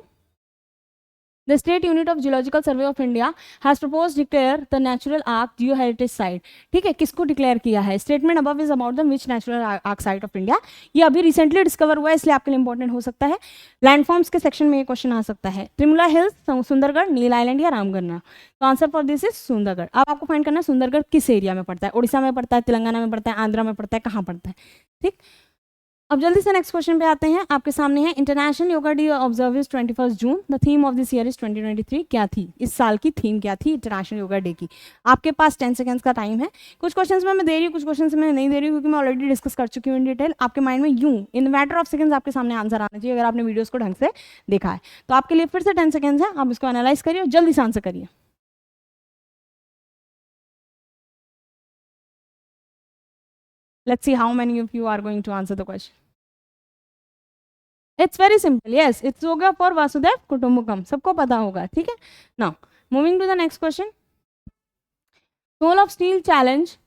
Speaker 1: The State Unit of Geological Survey of India has proposed declare the Natural Ark Geoheritage Site। ठीक है, किसको डिक्लेयर किया है, statement above is about the which natural arc site of India. ये अभी रिसेंटली डिस्कवर हुआ है, इसलिए आपके लिए इंपॉर्टेंट हो सकता है। लैंडफॉर्म्स के सेक्शन में ये क्वेश्चन आ सकता है, त्रिमुला हिल्स, सुंदरगढ़, नील आइलैंड या रामगढ़। तो answer for this is Sundargarh. अब आपको फाइंड करना है सुंदरगढ़ किस एरिया में पड़ता है, उड़ीसा में पड़ता है, तेलंगाना में पड़ता है, आंध्रा में पड़ता है, कहाँ पड़ता है। ठीक, अब जल्दी से नेक्स्ट क्वेश्चन पे आते हैं। आपके सामने है international yoga day observe is 21 June, the theme of this year is 2023। क्या थी इस साल की थीम, क्या थी इंटरनेशनल योगा डे की। आपके पास 10 सेकंड्स का टाइम है। कुछ क्वेश्चंस में मैं दे रही हूँ, कुछ क्वेश्चंस में नहीं दे रही हूँ, क्योंकि मैं ऑलरेडी डिस्कस कर चुकी हूँ इन डिटेल। आपके माइंड में यूं इन मैटर ऑफ सेकंड्स आपके सामने आंसर आना चाहिए, अगर आपने वीडियोस को ढंग से देखा है तो। आपके लिए फिर से 10 सेकंड्स है, आप इसको एनालाइज करिए और जल्दी से आंसर करिए। Let's see how many of you are going to answer the question. It's very simple. Yes, it's yoga for Vasudev Kutumbakam. सबको पता होगा, ठीक है। Now, moving to the next question. Soul of Steel Challenge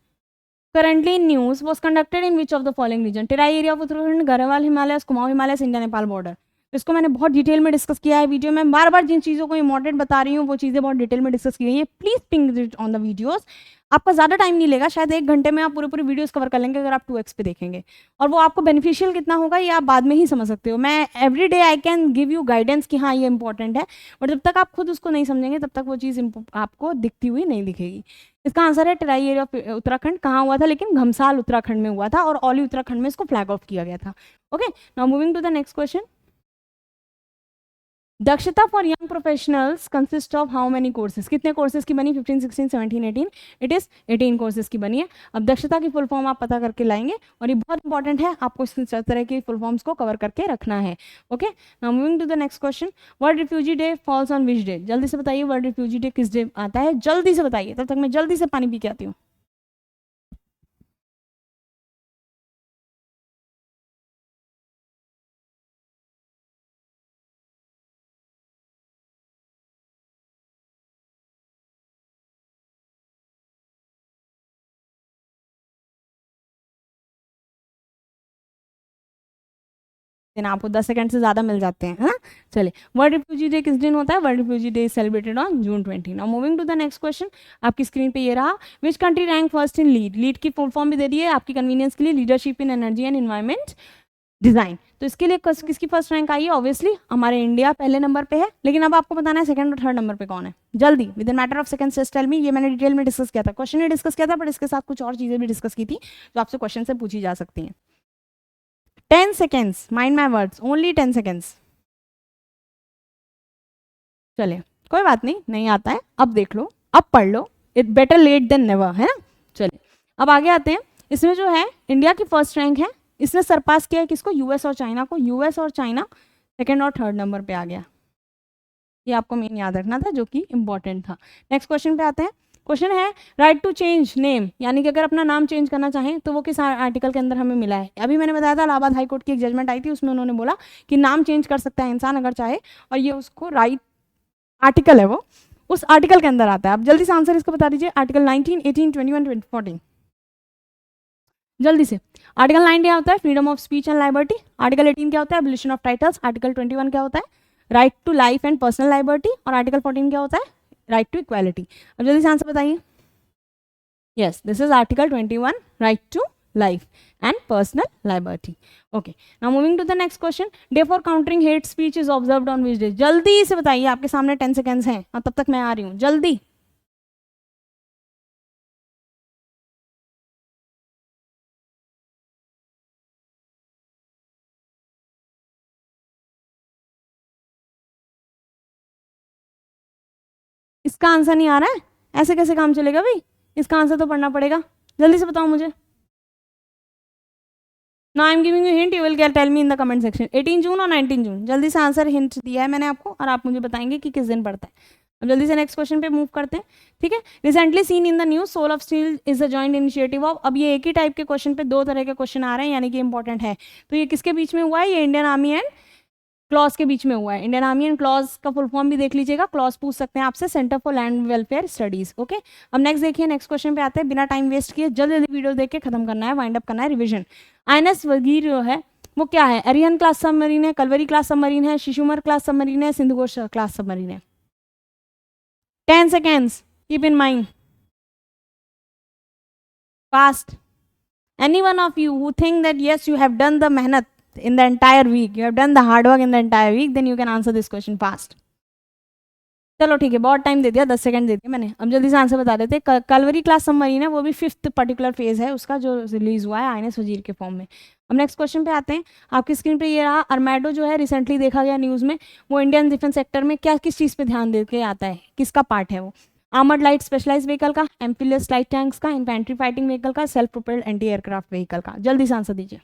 Speaker 1: currently in news was conducted in which of the following region? Terai area of Uttarakhand, Garhwal Himalayas, Kumaon Himalayas, India Nepal border। इसको मैंने बहुत डिटेल में डिस्कस किया है वीडियो में, बार बार जिन चीज़ों को इम्पोर्टेंट बता रही हूँ वो चीज़ें बहुत डिटेल में डिस्कस की गई है। Please ping it on the videos. आपका ज़्यादा टाइम नहीं लेगा, शायद 1 घंटे में आप पूरे वीडियोस कवर कर लेंगे अगर आप 2x पे देखेंगे, और वो आपको बेनिफिशियल कितना होगा ये आप बाद में ही समझ सकते हो। मैं every day I can give you guidance कि हाँ ये इंपॉर्टेंट है, बट जब तक आप खुद उसको नहीं समझेंगे तब तक वो चीज़ आपको दिखती हुई नहीं दिखेगी। इसका आंसर है टेराई एरिया ऑफ उत्तराखंड। कहाँ हुआ था, लेकिन घमसाल उत्तराखंड में हुआ था, और ऑली उत्तराखंड में इसको फ्लैग ऑफ किया गया था। Okay, now moving to the next question. Dakshata for young professionals consist of how many courses, कितने कोर्सेज की बनी, 15, 16, 17, 18, इट इज 18 कोर्सेज की बनी है। अब दक्षता की फुल फॉर्म आप पता करके लाएंगे, और ये बहुत इंपॉर्टेंट है, आपको इस तरह की फुल फॉर्म्स को कवर करके रखना है। Okay, now moving to the next question. World refugee day falls on which day, जल्दी से बताइए वर्ल्ड रिफ्यूजी डे किस डे आता है, जल्दी से बताइए, तब तक मैं जल्दी से पानी पी के आती हूँ। आपको 10 सेकंड से ज़्यादा मिल जाते हैं, है ना। चलिए, वर्ल्ड रिफ्यूजी डे किस दिन होता है, world refugee day celebrated on June 20। Now moving to the next question. आपकी स्क्रीन पे ये रहा, which country rank first in lead, lead की फुल फॉर्म भी दे दी है आपकी कन्वीनियंस के लिए, leadership in energy and environment design. तो इसके लिए किसकी फर्स्ट रैंक आई है, ऑब्वियसली हमारे इंडिया पहले नंबर पे है, लेकिन अब आपको बताना है सेकंड और थर्ड नंबर पे कौन है, जल्दी within matter of second just tell me. ये मैंने डिटेल में डिस्कस किया था, क्वेश्चन ही डिस्कस किया था, बट इसके साथ कुछ और चीज़ें भी डिस्कस की थी जो आपसे क्वेश्चन से पूछी जा सकती हैं। 10 seconds, mind my words, only 10 seconds। चलिए, कोई बात नहीं, नहीं आता है, अब देख लो, अब पढ़ लो, it better late than never, है ना। चलिए, अब आगे आते हैं। इसमें जो है इंडिया की फर्स्ट रैंक है इसने सरपास किया है किसको, यूएस और चाइना को। यूएस और चाइना सेकंड और थर्ड नंबर पे आ गया। ये आपको मेन याद रखना था जो कि इंपॉर्टेंट था। नेक्स्ट क्वेश्चन पे आते हैं। क्वेश्चन है राइट टू चेंज नेम, यानी कि अगर अपना नाम चेंज करना चाहें तो वो किस आर्टिकल के अंदर हमें मिला है। अभी मैंने बताया था इलाहाबाद हाई कोर्ट की एक जजमेंट आई थी, उसमें उन्होंने बोला कि नाम चेंज कर सकता है इंसान अगर चाहे, और ये उसको राइट आर्टिकल है वो, उस आर्टिकल के अंदर आता है। आप जल्दी से आंसर इसको बता दीजिए। आर्टिकल 19, 18, 21, 14, जल्दी से। आर्टिकल 9 क्या होता है, freedom of speech and liberty. Article 18 क्या होता है, एबोलिशन ऑफ टाइटल्स। आर्टिकल 21 क्या होता है, right to life and personal liberty. और आर्टिकल 14 क्या होता है, राइट टू इक्वालिटी। अब जल्दी से आंसर बताइए। Yes, this is article 21, right to life and personal liberty. Okay, now moving to the next question. Day for countering hate speech is observed on which day. जल्दी से बताइए, आपके सामने 10 सेकेंड्स हैं और तब तक मैं आ रही हूँ, जल्दी। इसका आंसर नहीं आ रहा है, ऐसे कैसे काम चलेगा भाई, इसका आंसर तो पढ़ना पड़ेगा। जल्दी से बताओ मुझे। ना I am giving you hint, you will tell me in the comment section. 18 June और 19 जून, जल्दी से आंसर हिंट दिया है मैंने आपको और आप मुझे बताएंगे कि किस दिन पड़ता है। अब जल्दी से नेक्स्ट क्वेश्चन पे मूव करते हैं, ठीक है। Recently seen in the news soul of steel is a joint initiative of. अब ये एक ही टाइप के क्वेश्चन पे दो तरह के क्वेश्चन आ रहे हैं, यानी कि इंपॉर्टेंट है। तो ये किसके बीच में हुआ है, ये इंडियन आर्मी एंड क्लॉज के बीच में हुआ है। इंडियन आर्मी एंड क्लॉज का फुल फॉर्म भी देख लीजिएगा, क्लॉज पूछ सकते हैं आपसे, centre for land welfare studies. Okay, अब नेक्स्ट देखिए, नेक्स्ट क्वेश्चन पे आते हैं। बिना टाइम वेस्ट किए जल्दी जल्दी वीडियो देख के खत्म करना है, वाइंड अप करना है, रिविजन। आईएनएस वगीर जो है वो क्या है, अरिहंत क्लास सबमरीन है, कलवरी क्लास सबमरीन है, शिशुमर क्लास सबमरीन है, सिंधुघोष क्लास सबमरीन है। 10 seconds, keep in mind, fast. Any one of you who think that yes, you have done the mehnat in the entire week, you have done the hard work in the entire week, then you can answer this question fast. चलो ठीक है, बहुत टाइम दे दिया, 10 सेकंड दे दिया मैंने। अब जल्दी से आंसर बता देते। कलवरी क्लास सबमरीन है, वो भी 5th पर्टिकुलर फेज है उसका जो रिलीज हुआ है आईएनएस वजीर के फॉर्म में। अब नेक्स्ट क्वेश्चन पे आते हैं। आपकी स्क्रीन पे ये रहा, अरमैडो जो है रिसेंटली देखा गया न्यूज़ में, वो इंडियन डिफेंस सेक्टर में क्या किस चीज़ पे ध्यान दे के आता है, किसका पार्ट है वो। आर्मर्ड लाइट स्पेशलाइज व्हीकल का, एम्फिलियस लाइट टैंक्स का, इन्फेंट्री फाइटिंग व्हीकल का, self propelled anti aircraft vehicle का। जल्दी से आंसर दीजिए।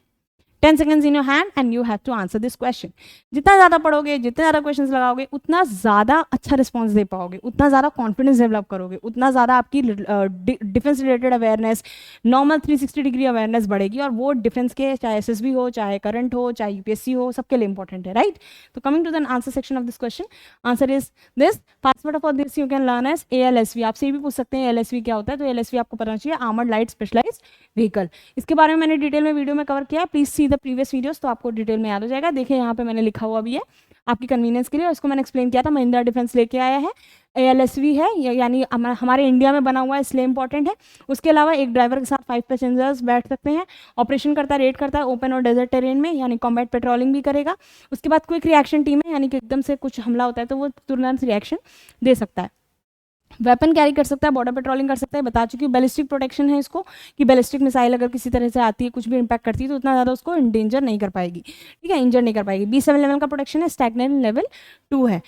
Speaker 1: 10 seconds in your hand and you have to answer this question. जितना ज़्यादा पढ़ोगे, जितने ज़्यादा क्वेश्चंस लगाओगे, उतना ज़्यादा अच्छा रिस्पॉन्स दे पाओगे, उतना ज़्यादा कॉन्फिडेंस डेवलप करोगे, उतना ज़्यादा आपकी defence related awareness, normal 360 degree awareness बढ़ेगी। और वो डिफेंस के चाहे एसएसबी हो, चाहे करंट हो, चाहे यूपीएससी हो, सबके लिए इंपॉर्टेंट है, राइट। तो coming to the answer section of this question, answer is this. Password for this you can learn as ALSV। आपसे ये भी पूछ सकते हैं एलएसवी क्या होता है, तो ALSV आपको पता चाहिए, आर्मर्ड लाइट स्पेशलाइज व्हीकल। इसके बारे में मैंने डिटेल में वीडियो में कवर किया है, please see the previous videos, तो आपको डिटेल में याद हो जाएगा। देखिए यहाँ पे मैंने लिखा हुआ भी है आपकी कन्वीनियंस के लिए, और इसको मैंने एक्सप्लेन किया था, महिंद्रा डिफेंस लेके आया है। ALSV है, यानी हमारे इंडिया में बना हुआ है, इसलिए इंपॉर्टेंट है। उसके अलावा एक ड्राइवर के साथ 5 पैसेंजर्स बैठ सकते हैं। ऑपरेशन करता है, रेड करता है ओपन और डेजर्ट टेरेन में, यानी कॉम्बैट पेट्रोलिंग भी करेगा। उसके बाद क्विक रिएक्शन टीम है, यानी कि एकदम से कुछ हमला होता है तो वो तुरंत रिएक्शन दे सकता है। वेपन कैरी कर सकता है, बॉर्डर पेट्रोलिंग कर सकता है, बता चुकी हूँ। बैलिस्टिक प्रोटेक्शन है इसको, कि बैलिस्टिक मिसाइल अगर किसी तरह से आती है, कुछ भी इंपैक्ट करती है, तो उतना ज़्यादा उसको इंडेंजर नहीं कर पाएगी, ठीक है, इंजर नहीं कर पाएगी। B7 लेवल का प्रोटेक्शन है, स्टैग्नेंट लेवल 2 है।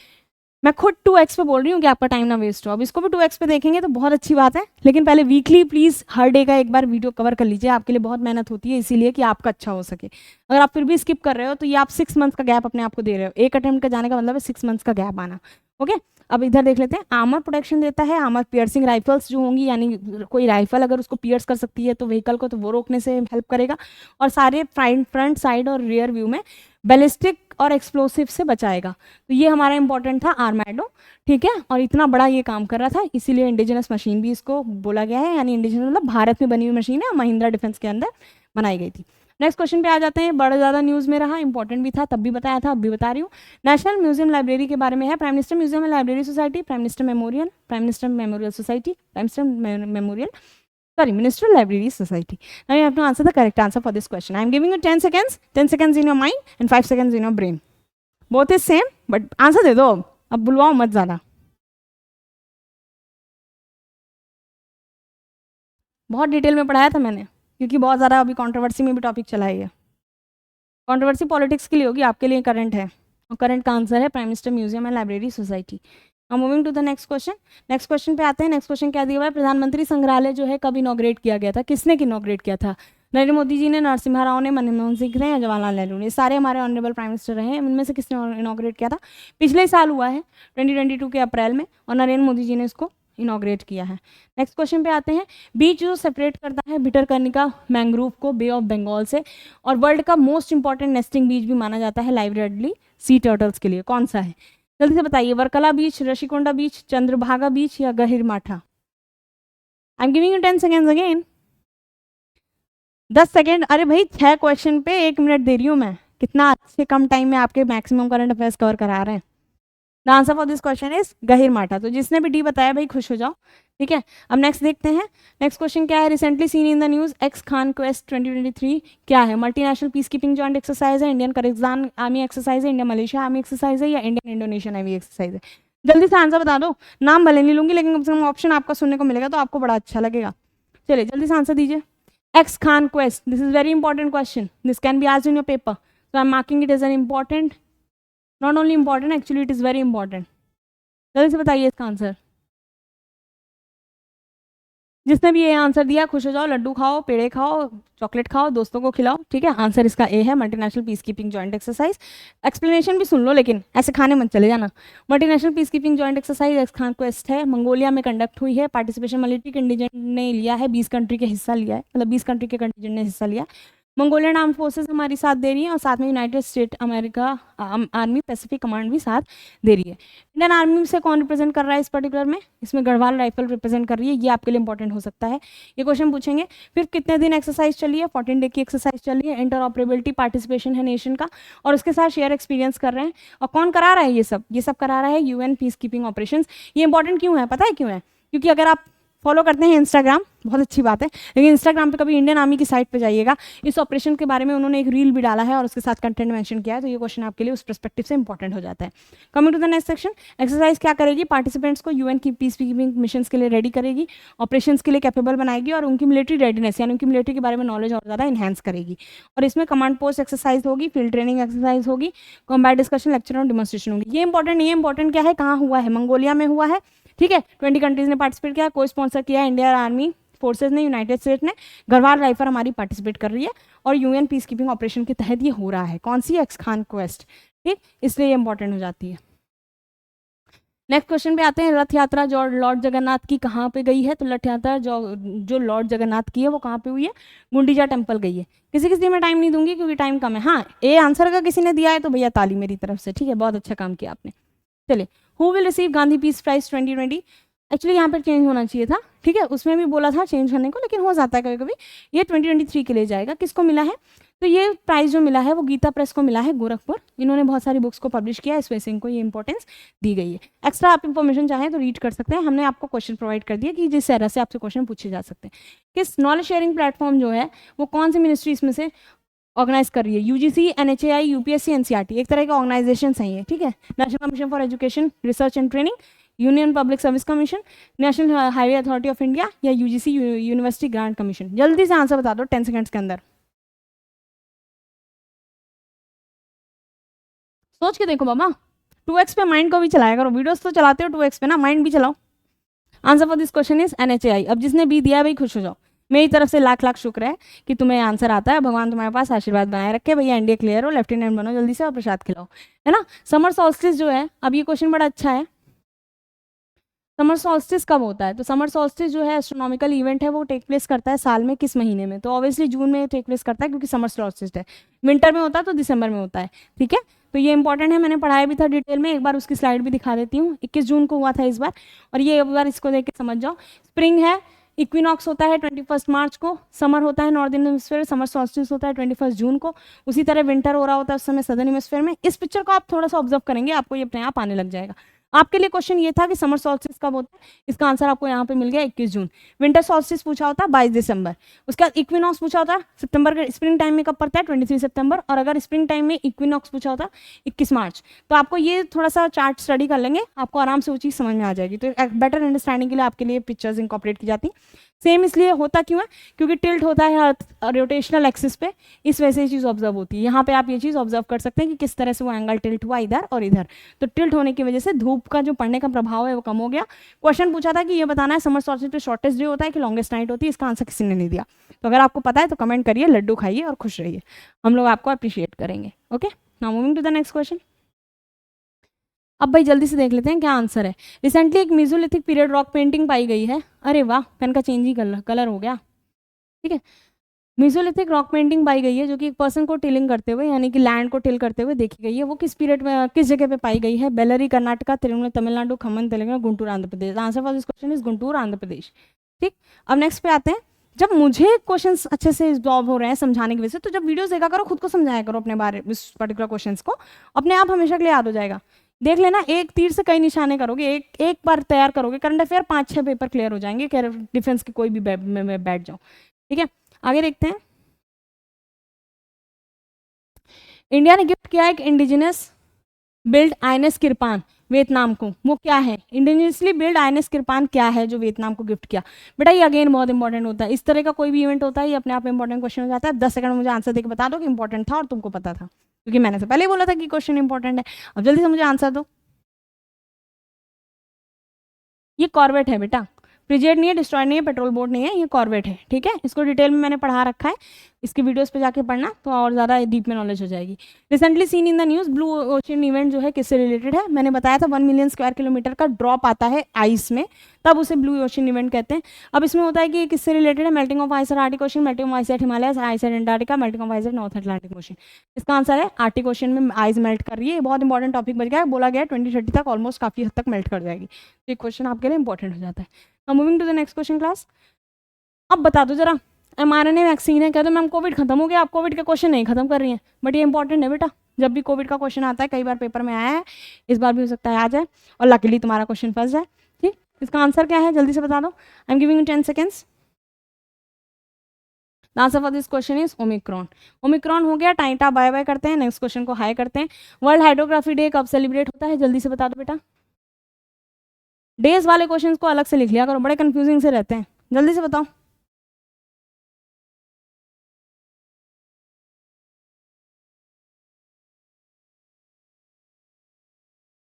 Speaker 1: मैं खुद 2x पे बोल रही हूँ कि आपका टाइम ना वेस्ट हो। अब इसको भी 2x पे देखेंगे तो बहुत अच्छी बात है, लेकिन पहले वीकली प्लीज़ हर डे का एक बार वीडियो कवर कर लीजिए, आपके लिए बहुत मेहनत होती है इसीलिए कि आपका अच्छा हो सके। अगर आप फिर भी स्किप कर रहे हो तो ये आप 6 मंथ्स का गैप अपने आप को दे रहे हो। एक अटेम्प्ट का जाने का मतलब है 6 मंथ्स का गैप आना। ओके, अब इधर देख लेते हैं। आर्मर प्रोटेक्शन देता है, आर्मर पियर्सिंग राइफल्स जो होंगी, यानी कोई राइफल अगर उसको पियर्स कर सकती है तो व्हीकल को, तो वो रोकने से हेल्प करेगा। और सारे फ्रंट साइड और रियर व्यू में बैलिस्टिक और एक्सप्लोसिव से बचाएगा। तो ये हमारा इंपॉर्टेंट था आर्मैडो, ठीक है। और इतना बड़ा ये काम कर रहा था, इसीलिए इंडिजिनस मशीन भी इसको बोला गया है, यानी इंडिजिनस मतलब भारत में बनी हुई मशीन है, महिंद्रा डिफेंस के अंदर बनाई गई थी। नेक्स्ट क्वेश्चन पे आ जाते हैं। बड़ा ज़्यादा न्यूज़ में रहा, इंपॉर्टेंट भी था, तब भी बताया था, अब भी बता रही हूँ। नेशनल म्यूजियम लाइब्रेरी के बारे में है। Prime minister museum and library society, prime minister memorial, prime minister memorial society, prime minister memorial, Ministerial Library Society. Now you have to answer the correct answer for this question. I am giving you 10 seconds, 10 seconds in your mind and 5 seconds in your brain. Both is same, but answer दे दो, अब बुलवाओ मत ज़्यादा। बहुत डिटेल में पढ़ाया था मैंने, क्योंकि बहुत ज़्यादा अभी कंट्रोवर्सी में भी टॉपिक चला है। कंट्रोवर्सी पॉलिटिक्स के लिए होगी, आपके लिए करंट है, और करंट का आंसर है prime minister museum and library society. अब moving to the next question. Next question पे आते हैं। नेक्स्ट क्वेश्चन क्या दिया हुआ है, प्रधानमंत्री संग्रहालय जो है कब इनॉग्रेट किया गया था, किसने इनॉग्रेट किया था। नरेंद्र मोदी जी ने, नरसिम्हा राव ने, मनमोहन सिंह ने या जवाहरलाल नेहरू ने, सारे हमारे ऑनरेबल प्राइम मिनिस्टर रहे हैं। इनमें से किसने इनॉग्रेट किया था? पिछले साल हुआ है 2022 के अप्रैल में, और नरेंद्र मोदी जी ने इसको इनॉग्रेट किया है। नेक्स्ट क्वेश्चन पे आते हैं। बीच जो सेपरेट करता है भितरकनिका मैंग्रोव को बे ऑफ बंगाल से, और वर्ल्ड का मोस्ट इंपॉर्टेंट नेस्टिंग बीच भी माना जाता है लाइव रेडली सी टर्टल्स के लिए, कौन सा है? जल्दी से बताइए। वर्कला बीच, ऋषिकोंडा बीच, चंद्रभागा बीच या गहिरमाथा? आई am giving you 10 seconds again. 10 second. अरे भाई 6 क्वेश्चन पे 1 मिनट दे रही हूँ मैं, कितना अच्छे कम टाइम में आपके मैक्सिमम करंट अफेयर्स कवर करा रहे हैं। The answer for this question is Gahirmatha. तो जिसने भी डी बताया भाई खुश हो जाओ, ठीक है। अब नेक्स्ट देखते हैं। नेक्स्ट क्वेश्चन क्या है? Recently seen in the news x Khaan quest 2023 क्या है? Multinational peace keeping joint exercise है, इंडियन कजाकिस्तान आर्मी एक्सरसाइज है, इंडियन मलेशिया आर्मी एक्सरसाइज है, या इंडियन इंडोनेशियन आर्मी एक्सरसाइज है? जल्दी से आंसर बता दो। नाम भले नहीं लूंगी, लेकिन कम से कम ऑप्शन आपका सुनने को मिलेगा तो आपको बड़ा अच्छा लगेगा। चलिए जल्दी से आंसर दीजिए। Ex Khaan Quest, this is very important question, this can be asked in your paper, so I am marking it as an important, not only important, actually it is very important. जल्दी से बताइए इसका आंसर। जिसने भी ये आंसर दिया खुश हो जाओ, लड्डू खाओ, पेड़े खाओ, चॉकलेट खाओ, दोस्तों को खिलाओ, ठीक है। आंसर इसका ए है, multinational peace keeping joint exercise. Explanation भी सुन लो, लेकिन ऐसे खाने मत चले जाना। Multinational peace keeping joint exercise x Khaan quest है, मंगोलिया में कंडक्ट हुई है। पार्टिसिपेशन मलिटी कंटीजेंट ने लिया है, 20 कंट्री के हिस्सा लिया है, मतलब 20 कंट्री के कंटीजेंट ने हिस्सा लिया। मंगोलियन आर्म फोर्सेस हमारी साथ दे रही है, और साथ में United state America army Pacific command भी साथ दे रही है। इंडियन आर्मी से कौन रिप्रेजेंट कर रहा है इस पर्टिकुलर में? इसमें गढ़वाल राइफल रिप्रेजेंट कर रही है, ये आपके लिए इंपॉर्टेंट हो सकता है, ये क्वेश्चन पूछेंगे। फिर कितने दिन एक्सरसाइज चली है? 14 डे की एक्सरसाइज चली है। इंटर ऑपरेबिलिटी पार्टिसिपेशन है नेशन का, और उसके साथ शेयर एक्सपीरियंस कर रहे हैं। और कौन करा रहा है ये सब करा रहा है यूएन पीस कीपिंग ऑपरेशंस। ये इंपॉर्टेंट क्यों है पता है क्यों है? क्योंकि अगर आप फॉलो करते हैं इंस्टाग्राम, बहुत अच्छी बात है, लेकिन इंस्टाग्राम पे कभी इंडियन आर्मी की साइट पे जाइएगा, इस ऑपरेशन के बारे में उन्होंने एक रील भी डाला है और उसके साथ कंटेंट मेंशन किया है, तो ये क्वेश्चन आपके लिए उस पर्सपेक्टिव से इंपॉर्टेंट हो जाता है। Coming to the next section, exercise क्या करेगी? पार्टिसिपेंट्स को यूएन की पीस कीपिंग मिशन के लिए रेडी करेगी, ऑपरेशन के लिए कैपेबल बनाएगी, और उनकी मिलिट्री रेडीनेस यानी उनकी मिलिट्री के बारे में नॉलेज और ज़्यादा इन्हेंस करेगी। और इसमें कमांड पोस्ट एक्सरसाइज होगी, फील्ड ट्रेनिंग एक्सरसाइज होगी, कॉम्बैट डिस्कशन, लेक्चर और डिमोन्स्ट्रेशन होगी। ये इंपॉर्टेंट क्या है? कहाँ हुआ है? मंगोलिया में हुआ है, ठीक है। 20 कंट्रीज ने पार्टिसिपेट किया, कोई स्पॉन्सर किया है इंडियन आर्मी फोर्सेज ने, यूनाइटेड स्टेट ने, गढ़वाल राइफल हमारी पार्टिसिपेट कर रही है, और यूएन पीस कीपिंग ऑपरेशन के तहत ये हो रहा है। कौन सी? एक्स खान क्वेस्ट, ठीक, इसलिए ये इंपॉर्टेंट हो जाती है। नेक्स्ट क्वेश्चन पे आते हैं। रथ यात्रा जो लॉर्ड जगन्नाथ की कहाँ पे गई है? तो रथ यात्रा जो लॉर्ड जगन्नाथ की है वो कहाँ पे हुई है? गुंडीचा टेम्पल गई है। किसी में टाइम नहीं दूंगी क्योंकि टाइम कम है। हाँ, ए आंसर अगर किसी ने दिया है तो भैया ताली मेरी तरफ से, ठीक है, बहुत अच्छा काम किया आपने। चलिए, who will receive Gandhi peace prize 2020? Actually यहाँ पर चेंज होना चाहिए था, ठीक है, उसमें भी बोला था चेंज करने को, लेकिन हो जाता है कभी कभी। ये 2023 के लिए जाएगा। किसको मिला है? तो ये प्राइज जो मिला है वो गीता प्रेस को मिला है, गोरखपुर। इन्होंने बहुत सारी बुक्स को पब्लिश किया है, इस वजह से इनको ये इंपॉर्टेंस दी गई है। एक्स्ट्रा आप इन्फॉर्मेशन चाहें तो रीड कर सकते हैं, हमने आपको क्वेश्चन प्रोवाइड कर दिया कि जिस तरह से आपसे क्वेश्चन पूछे जा सकते हैं। किस नॉलेज शेयरिंग प्लेटफॉर्म जो है वो कौन सी मिनिस्ट्री इसमें से ऑर्गेनाइज कर रही है? यूजीसी, एनएचएआई, यूपीएससी, एनसीईआरटी, एक तरह के ऑर्गेनाइजेशन हैं ये, ठीक है। National commission for education research and training, union public service commission, national highway authority of India, या यूजीसी यूनिवर्सिटी ग्रांट कमीशन? जल्दी से आंसर बता दो 10 सेकंड्स के अंदर। सोच के देखो बाबा, 2x पे माइंड को भी चलाया करो, वीडियोस तो चलाते हो 2x पे ना, माइंड भी चलाओ। Answer for this question is NHAI. अब जिसने बी दिया है भाई खुश हो जाओ, मेरी तरफ से लाख लाख शुक्र है कि तुम्हें आंसर आता है। भगवान तुम्हारे पास आशीर्वाद बनाए रखे, भैया एनडीए क्लियर हो, लेफ्टिनेंट बनो जल्दी से और प्रसाद खिलाओ, है ना। समर सॉल्स्टिस जो है, अब ये क्वेश्चन बड़ा अच्छा है, समर सॉल्स्टिस कब होता है? तो समर सॉल्स्टिस जो है एस्ट्रोनॉमिकल इवेंट है, वो टेक प्लेस करता है साल में किस महीने में? तो ऑब्वियसली जून में टेक प्लेस करता है, क्योंकि समर सॉल्स्टिस है। विंटर में होता है तो दिसंबर में होता है, ठीक है। तो ये इंपॉर्टेंट है, मैंने पढ़ाया भी था डिटेल में, एक बार उसकी स्लाइड भी दिखा देती हूँ। 21 जून को हुआ था इस बार, और ये एक बार इसको देख के समझ जाओ। स्प्रिंग है, इक्विनॉक्स होता है 21 मार्च को, समर होता है नॉर्दर्न हेमिस्फीयर, समर सॉल्स्टिस होता है 21 जून को। उसी तरह विंटर हो रहा होता है उस समय सदर्न हेमिस्फीयर में। इस पिक्चर को आप थोड़ा सा ऑब्जर्व करेंगे, आपको ये अपने आप आने लग जाएगा। आपके लिए क्वेश्चन ये था कि समर सॉल्स्टिस कब होता है, इसका आंसर आपको यहाँ पे मिल गया 21 जून। विंटर सॉल्स्टिस पूछा होता 22 दिसंबर। उसके बाद इक्विनॉक्स पूछा होता सितंबर के, स्प्रिंग टाइम में कब पड़ता है 23 सितंबर, और अगर स्प्रिंग टाइम में इक्विनॉक्स पूछा होता 21 मार्च। तो आपको ये थोड़ा सा चार्ट स्टडी कर लेंगे, आपको आराम से वो चीज़ समझ में आ जाएगी। तो बेटर अंडरस्टैंडिंग के लिए आपके लिए पिक्चर्स इंकॉर्पोरेट की जाती। सेम इसलिए होता क्यों है, क्योंकि टिल्ट होता है अर्थ रोटेशनल एक्सिस पे, इस वजह से ये चीज़ ऑब्जर्व होती है। यहाँ पे आप ये चीज़ ऑब्जर्व कर सकते हैं कि किस तरह से वो एंगल टिल्ट हुआ इधर और इधर। तो टिल्ट होने की वजह से धूप का जो पड़ने का प्रभाव है वो कम हो गया। क्वेश्चन पूछा था कि ये बताना है समर सॉल्स्टिस पे शॉर्टेस्ट डे होता है कि लॉन्गेस्ट नाइट होती है, इसका आंसर किसी ने नहीं दिया। तो अगर आपको पता है तो कमेंट करिए, लड्डू खाइए और खुश रहिए, हम लोग आपको अप्रिशिएट करेंगे। Okay, now moving to the next question. अब भाई जल्दी से देख लेते हैं क्या आंसर है। रिसेंटली एक मीजोलिथिक पीरियड रॉक पेंटिंग पाई गई है। अरे वाह, पेन का चेंज ही कलर हो गया। ठीक है, मीजोलिथिक रॉक पेंटिंग पाई गई है जो कि एक पर्सन को टिलिंग करते हुए, यानी कि लैंड को टिल करते हुए देखी गई है। वो किस पीरियड में, किस जगह पे पाई गई है? Bellary Karnataka, Tirumala Tamil Nadu, Khammam Telangana, Guntur Andhra Pradesh. Answer for this question is Guntur Andhra Pradesh. ठीक, अब नेक्स्ट पे आते हैं। जब मुझे क्वेश्चंस अच्छे से सॉल्व हो रहे हैं समझाने की वजह से, तो जब वीडियोस देखा करो, खुद को समझाया करो अपने बारे में, इस पर्टिकुलर क्वेश्चंस को अपने आप हमेशा के लिए याद हो जाएगा। देख लेना, एक तीर से कई निशाने करोगे, एक बार तैयार करोगे करंट अफेयर, 5-6 पेपर क्लियर हो जाएंगे, डिफेंस के कोई भी में बैठ जाओ। ठीक है, आगे देखते हैं। इंडिया ने गिफ्ट किया एक indigenous build INS kirpan Vietnam को, वो क्या है? इंडिजिनसली बिल्ड आईएनएस किरपान क्या है जो वियतनाम को गिफ्ट किया? बेटा ये अगेन बहुत इंपॉर्टेंट होता है, इस तरह का कोई भी इवेंट होता है ये अपने आप में इंपॉर्टेंट क्वेश्चन हो जाता है। 10 सेकंड मुझे आंसर देकर बता दो कि इंपॉर्टेंट था और तुमको पता था, क्योंकि मैंने से पहले ही बोला था कि क्वेश्चन इंपॉर्टेंट है। अब जल्दी से मुझे आंसर दो। ये कॉर्वेट है बेटा, फ्रिगेट नहीं है, डिस्ट्रॉय नहीं है, पेट्रोल बोट नहीं है, ये कॉर्वेट है। ठीक है, इसको डिटेल में मैंने पढ़ा रखा है, इसकी वीडियोस पे जाके पढ़ना तो और ज़्यादा डीप में नॉलेज हो जाएगी। Recently seen in the news blue ocean event जो है किससे रिलेटेड है? मैंने बताया था 1 मिलियन स्क्वायर किलोमीटर का ड्रॉप आता है आइस में, तब उसे ब्लू ओशन इवेंट कहते हैं। अब इसमें होता है कि किससे रिलेटेड है? Melting of ice eight Arctic ocean, melting of ice eight Himalaya, ice eight Antarctica, melting of ice eight north Atlantic ocean. इसका आंसर है आर्टिक ओशन में आइस मेल्ट कर रही है। बहुत इंपॉर्टेंट टॉपिक बच गया है, बोला गया 2030 तक ऑलमोस्ट काफ़ी हद तक मेल्ट कर जाएगी। तो ये क्वेश्चन आपके लिए इंपॉर्टेंट हो जाता है। अब moving to the next question class. अब बता दो जरा, mRNA वैक्सीन है, कह दो मैम कोविड खत्म हो गया, आप कोविड के क्वेश्चन नहीं खत्म कर रही हैं, बट ये इंपॉर्टेंट है बेटा। जब भी कोविड का क्वेश्चन आता है, कई बार पेपर में आया है, इस बार भी हो सकता है आ जाए, और लकीली तुम्हारा क्वेश्चन फंस जाए। ठीक, इसका आंसर क्या है जल्दी से बता दो। आई am giving you 10 seconds. The answer for this question is Omicron. Omicron हो गया, टाइटा बाय बाय करते हैं, नेक्स्ट क्वेश्चन को हाई करते हैं। वर्ल्ड हाइड्रोग्राफी डे कब सेलिब्रेट होता है? जल्दी से बता दो बेटा। डेज वाले क्वेश्चंस को अलग से लिख लिया करो, बड़े कंफ्यूजिंग से रहते हैं, जल्दी से बताओ।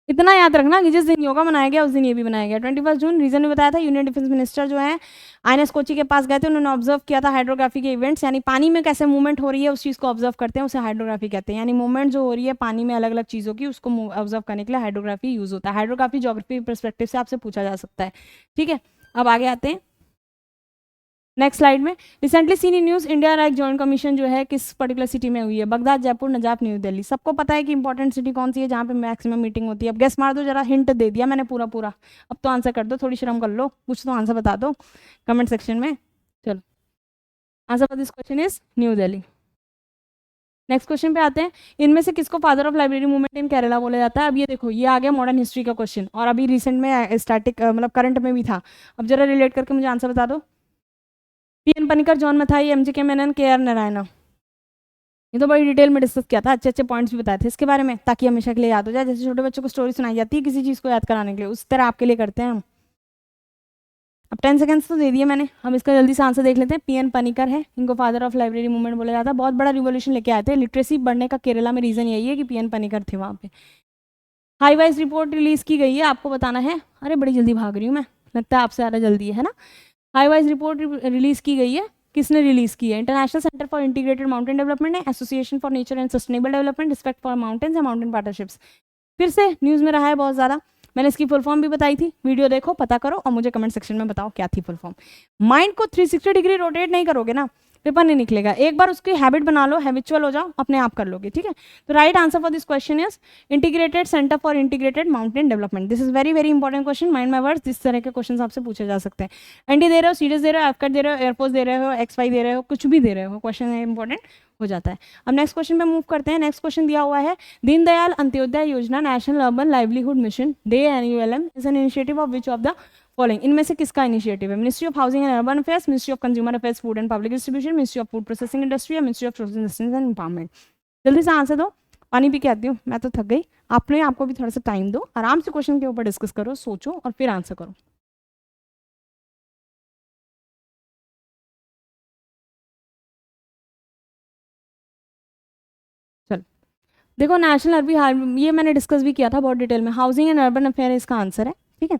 Speaker 1: इतना याद रखना कि जिस दिन योगा मनाया गया उस दिन ये भी बनाया गया। 21 जून, रीजन भी बताया था, यूनियन डिफेंस मिनिस्टर जो है आईएनएस कोची के पास गए थे, उन्होंने ऑब्जर्व किया था हाइड्रोग्राफी के इवेंट्स, यानी पानी में कैसे मूवमेंट हो रही है उस चीज़ को ऑब्जर्व करते हैं, उसे हाइड्रोग्राफी कहते हैं। यानी मूवमेंट जो हो रही है पानी में अलग अलग चीज़ों की, उसको ऑब्जर्व करने के लिए हाइड्रोग्राफी यूज होता है। हाइड्रोग्राफी ज्योग्राफी परस्पेक्टिव से आपसे पूछा जा सकता है। ठीक है, अब आगे आते हैं नेक्स्ट स्लाइड में। Recently seen in news India Iraq joint commission जो है किस पर्टिकुलर सिटी में हुई है? Baghdad, Jaipur, Najaf, New Delhi. सबको पता है कि इंपॉर्टेंट सिटी कौन सी है जहाँ पे मैक्सिमम मीटिंग होती है। अब गेस मार दो जरा, हिंट दे दिया मैंने पूरा पूरा, अब तो आंसर कर दो, थोड़ी शर्म कर लो, कुछ तो आंसर बता दो कमेंट सेक्शन में। चलो, answer for this question is new Delhi. Next question पे आते हैं। इनमें से किसको father of library movement in Kerala बोला जाता है? अब ये देखो, ये आ गया मॉडर्न हिस्ट्री का क्वेश्चन, और अभी रिसेंट में स्टैटिक मतलब करंट में भी था। अब जरा रिलेट करके मुझे आंसर बता दो। PN Panikkar, John Mathai, MGK Menon, KR Narayan. ये तो बड़ी डिटेल में डिस्कस किया था, अच्छे अच्छे पॉइंट्स भी बताए थे इसके बारे में, ताकि हमेशा के लिए याद हो जाए। जैसे छोटे बच्चों को स्टोरी सुनाई जाती है किसी चीज़ को याद कराने के लिए, उस तरह आपके लिए करते हैं हम। अब 10 सेकंड्स तो दे दिए मैंने, हम इसका जल्दी से आंसर देख लेते हैं। पीएन पनिकर है, इनको फादर ऑफ लाइब्रेरी मूवमेंट बोला जाता है। बहुत बड़ा रिवोल्यूशन लेके आए थे, लिटरेसी बढ़ने का केरला में रीज़न यही है कि पीएन पनिकर थे वहाँ पे। हाई वाइज रिपोर्ट रिलीज की गई है, आपको बताना है। अरे बड़ी जल्दी भाग रही हूँ मैं, लगता है आपसे ज़्यादा जल्दी है ना। हाई वाइज रिपोर्ट रिलीज की गई है, किसने रिलीज की है? International centre for integrated mountain development है, association for nature and sustainable development, respect for mountains या माउंटेन पार्टनरशिप्स। फिर से न्यूज़ में रहा है बहुत ज़्यादा, मैंने इसकी फुल फॉर्म भी बताई थी, वीडियो देखो, पता करो और मुझे कमेंट सेक्शन में बताओ क्या थी फुल फॉर्म। माइंड को 360 डिग्री रोटेट नहीं करोगे ना, पेपर नहीं निकलेगा। एक बार उसकी हैबिट बना लो, हैबिचुअल हो जाओ, अपने आप कर लोगे। ठीक है, तो right answer for this question is integrated centre for integrated mountain development. This is very very important question, mind my words. इस तरह के क्वेश्चन आपसे पूछे जा सकते हैं। एनडी दे रहे हो, सीरीज दे रहे हो, एफकट दे रहे हो, एयरफोर्स दे रहे हो, एक्स वाई दे रहे हो, कुछ भी दे रहे हो, क्वेश्चन इंपॉर्टेंट हो जाता है। अब नेक्स्ट क्वेश्चन पे मूव करते हैं। नेक्स्ट क्वेश्चन दिया हुआ है, Deendayal Antyodaya Yojana national urban livelihood mission DAY NULM is an initiative of which of the following? इनमें से किसका इनिशिएटिव है? Ministry of housing and urban affairs, ministry of consumer affairs, food and public distribution, ministry of food processing industry या ministry of social justice and empowerment. जल्दी से आंसर दो, पानी पी के आती हूँ, मैं तो थक गई। आपने आपको भी थोड़ा सा टाइम दो, आराम से क्वेश्चन के ऊपर डिस्कस करो, सोचो और फिर आंसर करो। देखो नेशनल अर्बन, ये मैंने डिस्कस भी किया था बहुत डिटेल में, हाउसिंग एंड अर्बन अफेयर इसका आंसर है, ठीक है।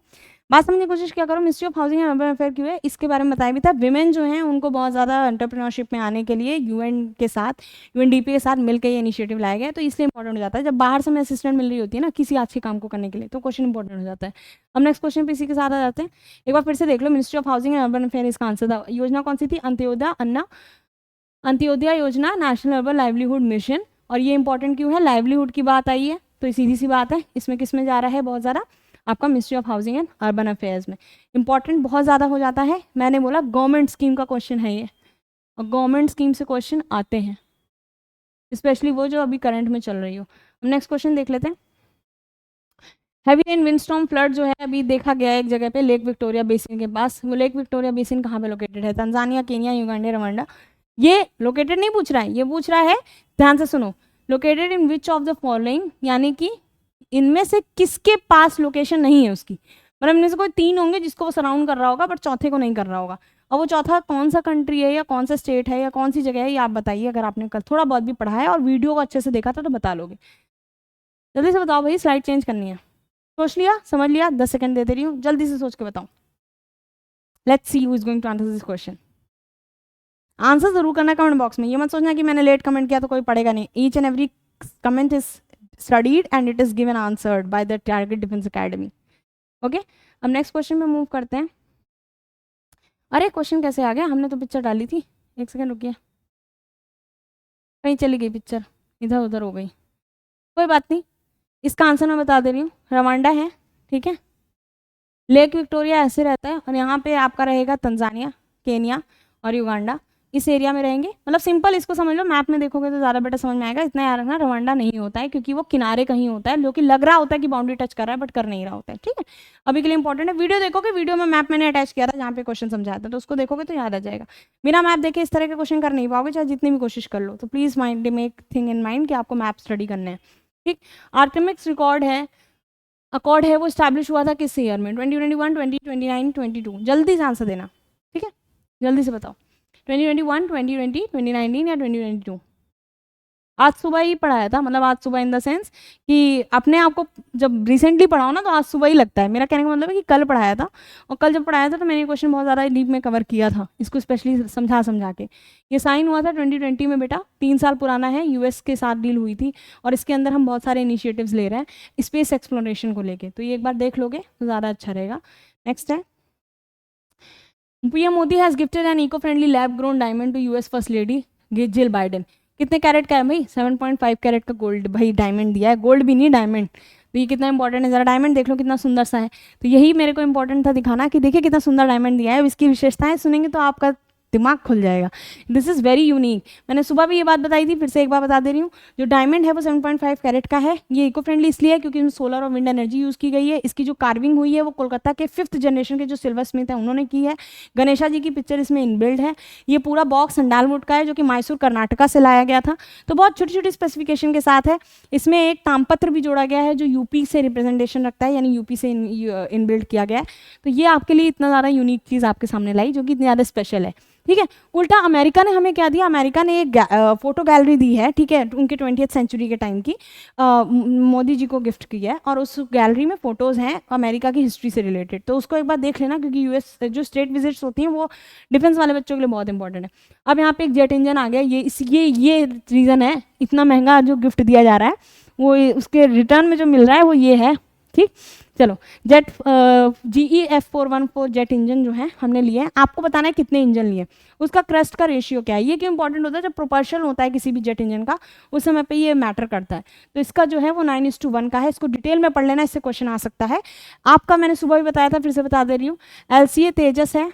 Speaker 1: बात समझने की कोशिश क्या करो, ministry of housing and urban affair क्यों है, इसके बारे में बताया भी था। विमेन जो हैं उनको बहुत ज़्यादा एंटरप्रेन्योरशिप में आने के लिए यूएन के साथ, यूएनडीपी के साथ मिलकर ये इनिशिएटिव लाया गया है, तो इसलिए इंपॉर्टेंट हो जाता है। जब बाहर से हमें असिस्टेंट मिल रही होती है ना किसी आज के काम को करने के लिए, तो क्वेश्चन इंपॉर्टेंट हो जाता है। हम नेक्स्ट क्वेश्चन पे इसी के साथ आ जाते हैं। एक बार फिर से देख लो, ministry of housing and urban affair इसका आंसर था। योजना कौन सी थी, Antyodaya Yojana, national urban livelihood mission. और ये इंपॉर्टेंट क्यों है, लाइवलीहुड की बात आई है तो सीधी सी बात है, इसमें किस में जा रहा है बहुत ज़्यादा, आपका ministry of housing and urban affairs में। इंपॉर्टेंट बहुत ज़्यादा हो जाता है, मैंने बोला गवर्नमेंट स्कीम का क्वेश्चन है ये, और गवर्नमेंट स्कीम से क्वेश्चन आते हैं, स्पेशली वो जो अभी करंट में चल रही हो। हम नेक्स्ट क्वेश्चन देख लेते हैं। हैवी रेन विंडस्टॉर्म फ्लड जो है अभी देखा गया है एक जगह पे, लेक विक्टोरिया बेसिन के पास। वो लेक विक्टोरिया बेसिन कहाँ पे लोकेटेड है, तंजानिया, केनिया, युगांडा, रवांडा। ये लोकेटेड नहीं पूछ रहा है, ये पूछ रहा है, ध्यान से सुनो, located in which of the following, यानी कि इनमें से किसके पास लोकेशन नहीं है उसकी, मतलब इनमें से कोई तीन होंगे जिसको वो सराउंड कर रहा होगा बट चौथे को नहीं कर रहा होगा, और वो चौथा कौन सा कंट्री है या कौन सा स्टेट है या कौन सी जगह है, ये आप बताइए। अगर आपने कल थोड़ा बहुत भी पढ़ा है और वीडियो को अच्छे से देखा था तो बता लोगे। जल्दी से बताओ भाई, स्लाइड चेंज करनी है। सोच लिया, समझ लिया, 10 सेकंड दे दे रही हूँ, जल्दी से सोच के बताओ। Let's see who is going to answer this question. Answer जरूर करना कमेंट बॉक्स में, ये मत सोचना कि मैंने लेट कमेंट किया तो कोई पढ़ेगा नहीं। Each and every comment is studied and it is given answered by the target defence academy. Okay, अब नेक्स्ट क्वेश्चन में मूव करते हैं। अरे क्वेश्चन कैसे आ गया, हमने तो पिक्चर डाली थी, एक सेकंड रुकिए, कहीं चली गई पिक्चर, इधर उधर हो गई, कोई बात नहीं। इसका आंसर मैं बता दे रही हूँ, रवांडा है, ठीक है। लेक विक्टोरिया ऐसे रहता है, और यहाँ पे आपका रहेगा तंजानिया, केनिया और युगांडा, इस एरिया में रहेंगे। मतलब सिंपल इसको समझ लो, मैप में देखोगे तो ज़्यादा बेटर समझ में आएगा। इतना याद रखना, रवांडा नहीं होता है क्योंकि वो किनारे कहीं होता है, जो कि लग रहा होता है कि बाउंड्री टच कर रहा है बट कर नहीं रहा होता है, ठीक है। अभी के लिए इंपॉर्टेंट है, वीडियो देखोगे, वीडियो में मैप मैंने अटैच किया था जहाँ पे क्वेश्चन समझाया था, तो उसको देखोगे तो याद आ जाएगा। बिना मैप देखे इस तरह के क्वेश्चन कर नहीं पाओगे, चाहे जितनी भी कोशिश कर लो। तो please mind make thing in mind कि आपको मैप स्टडी करने हैं, ठीक। आर्टेमिक्स रिकॉर्ड है, अकॉर्ड है, वो स्टैब्लिश हुआ था किस ईयर में, 2021, 2029, 22। जल्दी से आंसर देना, ठीक है, जल्दी से बताओ। 2021, 2020, 2019 या 2022? आज सुबह ही पढ़ाया था, मतलब आज सुबह इन द सेंस कि अपने आप को जब रिसेंटली पढ़ाओ ना तो आज सुबह ही लगता है। मेरा कहने का मतलब है कि कल पढ़ाया था, और कल जब पढ़ाया था तो मैंने क्वेश्चन बहुत ज़्यादा डीप में कवर किया था, इसको स्पेशली समझा के। ये साइन हुआ था 2020 में बेटा, 3 साल पुराना है, यूएस के साथ डील हुई थी, और इसके अंदर हम बहुत सारे इनिशिएटिव्स ले रहे हैं स्पेस एक्सप्लोरेशन को लेके, तो ये एक बार देख लोगे तो ज़्यादा अच्छा रहेगा। नेक्स्ट है, PM Modi has gifted an eco friendly lab grown diamond to US first lady Jill Biden. कितने कैरेट का है भाई, 7.5 कैरेट का गोल्ड भाई डायमंड दिया है, गोल्ड भी नहीं डायमंड। तो ये कितना इंपॉर्टेंट है, जरा डायमंड देख लो कितना सुंदर सा है। तो यही मेरे को इंपॉर्टेंट था दिखाना कि देखिए कितना सुंदर डायमंड दिया है। अब इसकी विशेषताएं सुनेंगे तो आपका दिमाग खुल जाएगा। This is very unique. मैंने सुबह भी ये बात बताई थी, फिर से एक बार बता दे रही हूँ। जो डायमंड है वो 7.5 कैरेट का है। ये इको फ्रेंडली इसलिए है क्योंकि इसमें सोलर और विंड एनर्जी यूज़ की गई है। इसकी जो कार्विंग हुई है वो कोलकाता के 5th जनरेशन के जो सिल्वर स्मिथ है उन्होंने की है। गणेशा जी की पिक्चर इसमें इनबिल्ड है। ये पूरा बॉक्स संडालवुड का है जो कि मैसूर कर्नाटका से लाया गया था। तो बहुत छोटी छोटी स्पेसिफिकेशन के साथ है। इसमें एक तामपत्र भी जोड़ा गया है जो यूपी से रिप्रेजेंटेशन रखता है, यानी यूपी से इनबिल्ड किया गया है। तो ये आपके लिए इतना ज़्यादा यूनिक चीज़ आपके सामने लाई जो कि इतनी ज़्यादा स्पेशल है, ठीक है। उल्टा अमेरिका ने हमें क्या दिया, अमेरिका ने एक फोटो गैलरी दी है, ठीक है, उनके 20th सेंचुरी के टाइम की, मोदी जी को गिफ्ट की है, और उस गैलरी में फोटोज़ हैं अमेरिका की हिस्ट्री से रिलेटेड। तो उसको एक बार देख लेना क्योंकि यूएस जो स्टेट विजिट्स होती हैं वो डिफेंस वाले बच्चों के लिए बहुत इंपॉर्टेंट है। अब यहाँ पे एक जेट इंजन आ गया, ये रीज़न है इतना महंगा जो गिफ्ट दिया जा रहा है, वो उसके रिटर्न में जो मिल रहा है वो ये है, ठीक। चलो, जेट GE-F414 जेट इंजन जो है हमने लिए हैं। आपको बताना है कितने इंजन लिए, उसका क्रस्ट का रेशियो क्या है। ये क्यों इंपॉर्टेंट होता है, जब प्रोपल्शन होता है किसी भी जेट इंजन का उस समय पे ये मैटर करता है। तो इसका जो है वो 9:1 का है। इसको डिटेल में पढ़ लेना, इससे क्वेश्चन आ सकता है आपका। मैंने सुबह भी बताया था, फिर से बता दे रही हूँ। LCA तेजस है,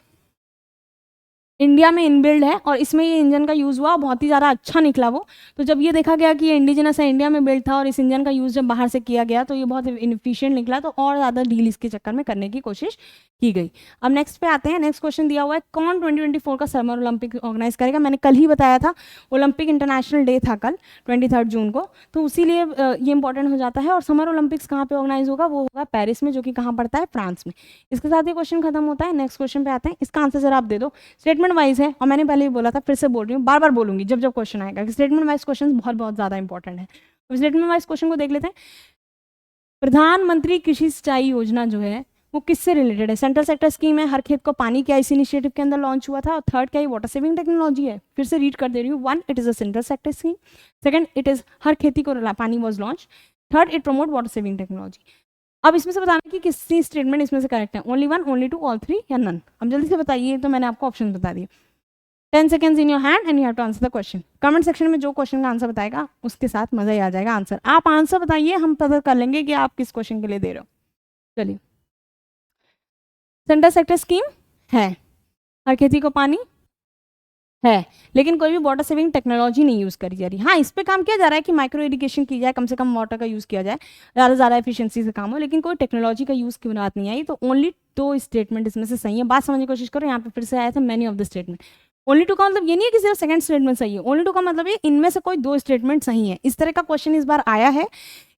Speaker 1: इंडिया में इनबिल्ड है, और इसमें ये इंजन का यूज़ हुआ, बहुत ही ज़्यादा अच्छा निकला वो। तो जब ये देखा गया कि ये इंडिजिनस है, इंडिया में बिल्ड था, और इस इंजन का यूज़ जब बाहर से किया गया तो ये बहुत इनफिशिएंट निकला, तो और ज़्यादा डील इसके चक्कर में करने की कोशिश की गई। अब नेक्स्ट पे आते हैं। नेक्स्ट क्वेश्चन दिया हुआ है, कौन 2024 का समर ओलंपिक ऑर्गेनाइज करेगा। मैंने कल ही बताया था, ओलंपिक इंटरनेशनल डे था कल 23 जून को, तो इसीलिए ये इंपॉर्टेंट हो जाता है। और समर ओलंपिक्स कहाँ पे ऑर्गेनाइज होगा, वो होगा पेरिस में, जो कि कहाँ पड़ता है, फ्रांस में। इसके साथ ये क्वेश्चन खत्म होता है। नेक्स्ट क्वेश्चन पे आते हैं। इसका आंसर जरा आप दे दो, स्टेटमेंट वाइज है, और मैंने पहले ही बोला था, फिर से बोल रही हूँ, बार बार बोलूंगी जब जब क्वेश्चन आएगा कि स्टेटमेंट वाइज क्वेश्चन बहुत बहुत ज़्यादा इंपॉर्टेंट है। स्टेटमेंट वाइज क्वेश्चन को देख लेते हैं। प्रधानमंत्री कृषि सिंचाई योजना जो है वो किससे रिलेटेड है? सेंट्रल सेक्टर स्कीम है, हर खेत को पानी, क्या इस इनिशिएटिव के अंदर लॉन्च हुआ था? और थर्ड, क्या ये वाटर सेविंग टेक्नोलॉजी है? फिर से रीड कर दे रही हूँ। 1, it is a central sector scheme. Second, it is Har Kheti Ko Pani was launch. Third, it promote water saving technology. अब इसमें से बताना कि किसी स्टेटमेंट इसमें से करेक्ट है। ओनली 1, ओनली 2, ऑल 3 या नन? अब जल्दी से बताइए, तो मैंने आपको ऑप्शन बता दिए। 10 seconds in your hand and you have to answer the question. Comment section में जो क्वेश्चन का आंसर बताएगा उसके साथ मजा ही आ जाएगा आंसर। आप आंसर बताइए, हम पता कर लेंगे कि आप किस क्वेश्चन के लिए दे रहे हो। चलिए, सेंट्रल सेक्टर स्कीम है, हर खेती को पानी है, लेकिन कोई भी वाटर सेविंग टेक्नोलॉजी नहीं यूज़ करी जा रही। हाँ, इस पे काम किया जा रहा है कि माइक्रो इरिगेशन की जाए, कम से कम वाटर का यूज़ किया जाए, ज़्यादा एफिशिएंसी से काम हो, लेकिन कोई टेक्नोलॉजी का यूज़ की बात नहीं आई। तो ओनली 2 स्टेटमेंट इसमें से सही है। बात समझने की कोशिश करो, यहाँ पे फिर से आया था many of the statement. Only 2 का मतलब ये नहीं है कि सिर्फ सेकंड स्टेटमेंट सही है। ओनली 2 का मतलब ये इनमें से कोई 2 स्टेटमेंट सही है। इस तरह का क्वेश्चन इस बार आया है,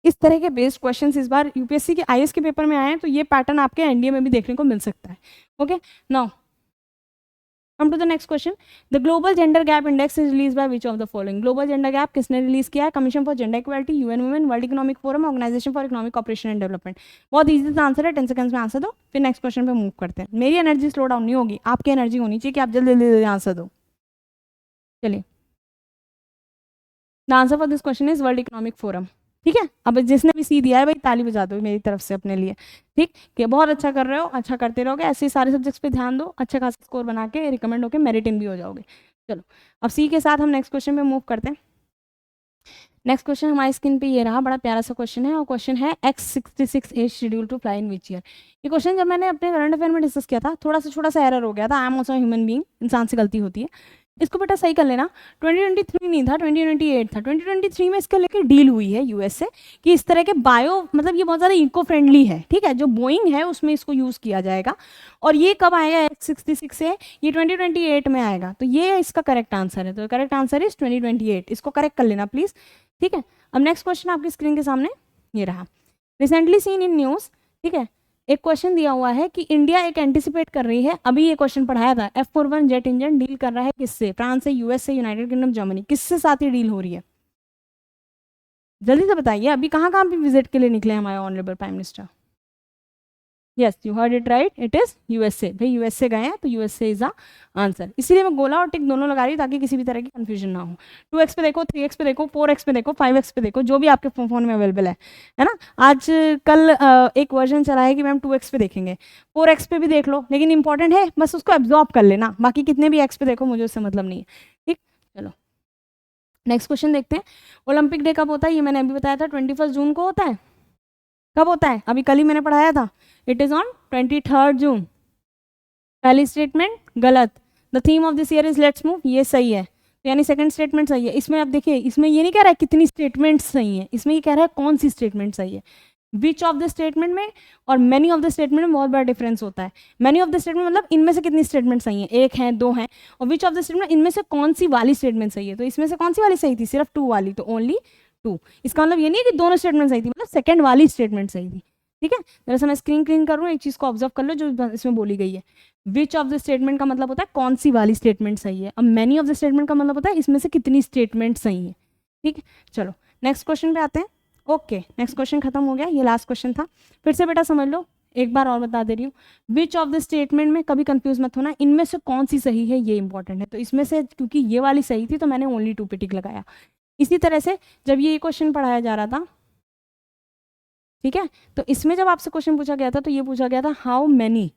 Speaker 1: इस तरह के बेस्ड क्वेश्चंस इस बार यूपीएससी के आईएएस के पेपर में आए हैं, तो ये पैटर्न आपके एनडीए में भी देखने को मिल सकता है। Okay, now come to the next question. The global gender gap index is release by which of the following? Global gender gap किसने रिलीज किया है? Commission for gender equality, UN women, world economic forum, organisation for economic cooperation and development. बहुत ईजी सा आंसर है, 10 सेकंड्स में आंसर दो, फिर नेक्स्ट क्वेश्चन पे मूव करते हैं। मेरी एनर्जी स्लो डाउन नहीं होगी, आपकी एनर्जी होनी चाहिए कि आप जल्दी जल्दी आंसर दो। चलिए, the answer for this question is world economic forum. ठीक है, अब जिसने भी सी दिया है भाई ताली बजा दो मेरी तरफ से अपने लिए। ठीक, कि बहुत अच्छा कर रहे हो, अच्छा करते रहोगे, ऐसे ही सारे सब्जेक्ट्स पे ध्यान दो, अच्छा खासा स्कोर बना के रिकमेंड होकर मेरिट इन भी हो जाओगे। चलो, अब सी के साथ हम नेक्स्ट क्वेश्चन पे मूव करते हैं। नेक्स्ट क्वेश्चन हमारी स्क्रीन पे ये रहा, बड़ा प्यारा सा क्वेश्चन है, और क्वेश्चन है X66 is schedule to fly in which year? ये क्वेश्चन जब मैंने अपने करंट अफेयर में डिस्कस किया था, थोड़ा सा छोटा सा एरर हो गया था। I am also human being, इंसान से गलती होती है, इसको बेटा सही कर लेना। 2023 नहीं था, 2028 था। 2023 में इसके लेकर डील हुई है यूएस से कि इस तरह के बायो, मतलब ये बहुत ज़्यादा इको फ्रेंडली है। ठीक है, जो बोइंग है उसमें इसको यूज़ किया जाएगा। और ये कब आएगा? X66 से ये 2028 में आएगा। तो ये इसका करेक्ट आंसर है। तो करेक्ट आंसर इज 2028। इसको करेक्ट कर लेना प्लीज़। ठीक है, अब नेक्स्ट क्वेश्चन आपकी स्क्रीन के सामने ये रहा। रिसेंटली सीन इन न्यूज़, ठीक है, एक क्वेश्चन दिया हुआ है कि इंडिया एक एंटिसिपेट कर रही है, अभी ये क्वेश्चन पढ़ाया था, F41 जेट इंजन डील कर रहा है किससे? फ्रांस से, यूएस से, यूनाइटेड किंगडम, जर्मनी, किससे साथ ही डील हो रही है? जल्दी से बताइए, अभी कहाँ कहाँ पे विजिट के लिए निकले हमारे honourable prime minister? Yes, you heard it right, it is USA. भाई यूएसए गए हैं तो यूएसए इज द आंसर। इसीलिए मैं गोला और टिक दोनों लगा रही हूँ ताकि किसी भी तरह की कंफ्यूजन ना हो। 2x पे देखो, 3x पे देखो, 4x पे देखो, 5x पे देखो, जो भी आपके फोन में अवेलेबल है ना। आज कल एक वर्जन चला है कि मैम 2x पे देखेंगे, 4x पे भी देख लो, लेकिन इंपॉर्टेंट है बस उसको एब्जॉर्ब कर लेना, बाकी कितने भी x पे देखो मुझे उससे मतलब नहीं है। ठीक, चलो नेक्स्ट क्वेश्चन देखते हैं। ओलंपिक डे कब होता है? ये मैंने अभी बताया था, 21 जून को होता है। कब होता है? अभी कल ही मैंने पढ़ाया था, इट इज़ ऑन 23 जून। पहली स्टेटमेंट गलत। The theme of this year is let's move, ये सही है, तो यानी सेकंड स्टेटमेंट सही है। इसमें आप देखिए, इसमें ये नहीं कह रहा है कितनी स्टेटमेंट्स सही है, इसमें ये कह रहा है कौन सी स्टेटमेंट सही है। विच ऑफ द स्टेटमेंट में और मैनी ऑफ द स्टेटमेंट में बहुत बड़ा डिफरेंस होता है। मैनी ऑफ द स्टेटमेंट मतलब इनमें से कितनी स्टेटमेंट सही है, एक है, दो हैं, और विच ऑफ द स्टेटमेंट इनमें से कौन सी वाली स्टेटमेंट सही है। तो इसमें से कौन सी वाली सही थी? सिर्फ 2 वाली, तो ओनली 2। इसका मतलब ये नहीं है कि दोनों स्टेटमेंट सही थी, मतलब सेकंड वाली स्टेटमेंट सही थी। ठीक है, जैसे मैं स्क्रीन क्लीन कर रहा हूँ, एक चीज़ को ऑब्जर्व कर लो जो इसमें बोली गई है। विच ऑफ द स्टेटमेंट का मतलब होता है कौन सी वाली स्टेटमेंट सही है। अब मैनी ऑफ द स्टेटमेंट का मतलब होता है इसमें से कितनी स्टेटमेंट सही है। ठीक है, चलो नेक्स्ट क्वेश्चन पे आते हैं। ओके, नेक्स्ट क्वेश्चन खत्म हो गया, ये लास्ट क्वेश्चन था। फिर से बेटा समझ लो, एक बार और बता दे रही हूँ। विच ऑफ द स्टेटमेंट में कभी कंफ्यूज मत होना, इनमें से कौन सी सही है ये इंपॉर्टेंट है। तो इसमें से क्योंकि ये वाली सही थी तो मैंने ओनली 2 पे टिक लगाया। इसी तरह से जब ये क्वेश्चन पढ़ाया जा रहा था, ठीक है, तो इसमें जब आपसे क्वेश्चन पूछा गया था तो ये पूछा गया था हाउ मैनी,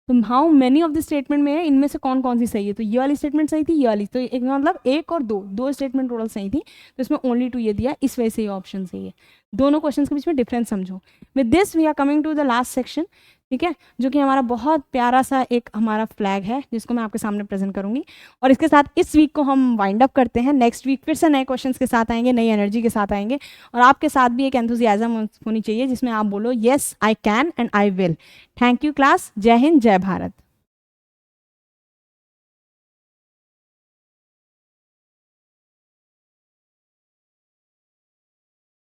Speaker 1: तो how many of the statement में है इनमें से कौन कौन सी सही है। तो ये वाली स्टेटमेंट सही थी, ये वाली, तो एक मतलब एक और दो स्टेटमेंट टोटल सही थी, तो इसमें ओनली 2 ये दिया, इस वजह से ये ऑप्शन सही है। दोनों क्वेश्चन के बीच में डिफरेंस समझो। With this we are coming to the last section, ठीक है, जो कि हमारा बहुत प्यारा सा एक हमारा फ्लैग है जिसको मैं आपके सामने प्रेजेंट करूंगी। और इसके साथ इस वीक को हम वाइंड अप करते हैं। नेक्स्ट वीक फिर से नए क्वेश्चंस के साथ आएंगे, नई एनर्जी के साथ आएंगे, और आपके साथ भी एक एंथुजियाज्म होनी चाहिए जिसमें आप बोलो yes I can and I will. Thank you class, जय हिंद, जय भारत।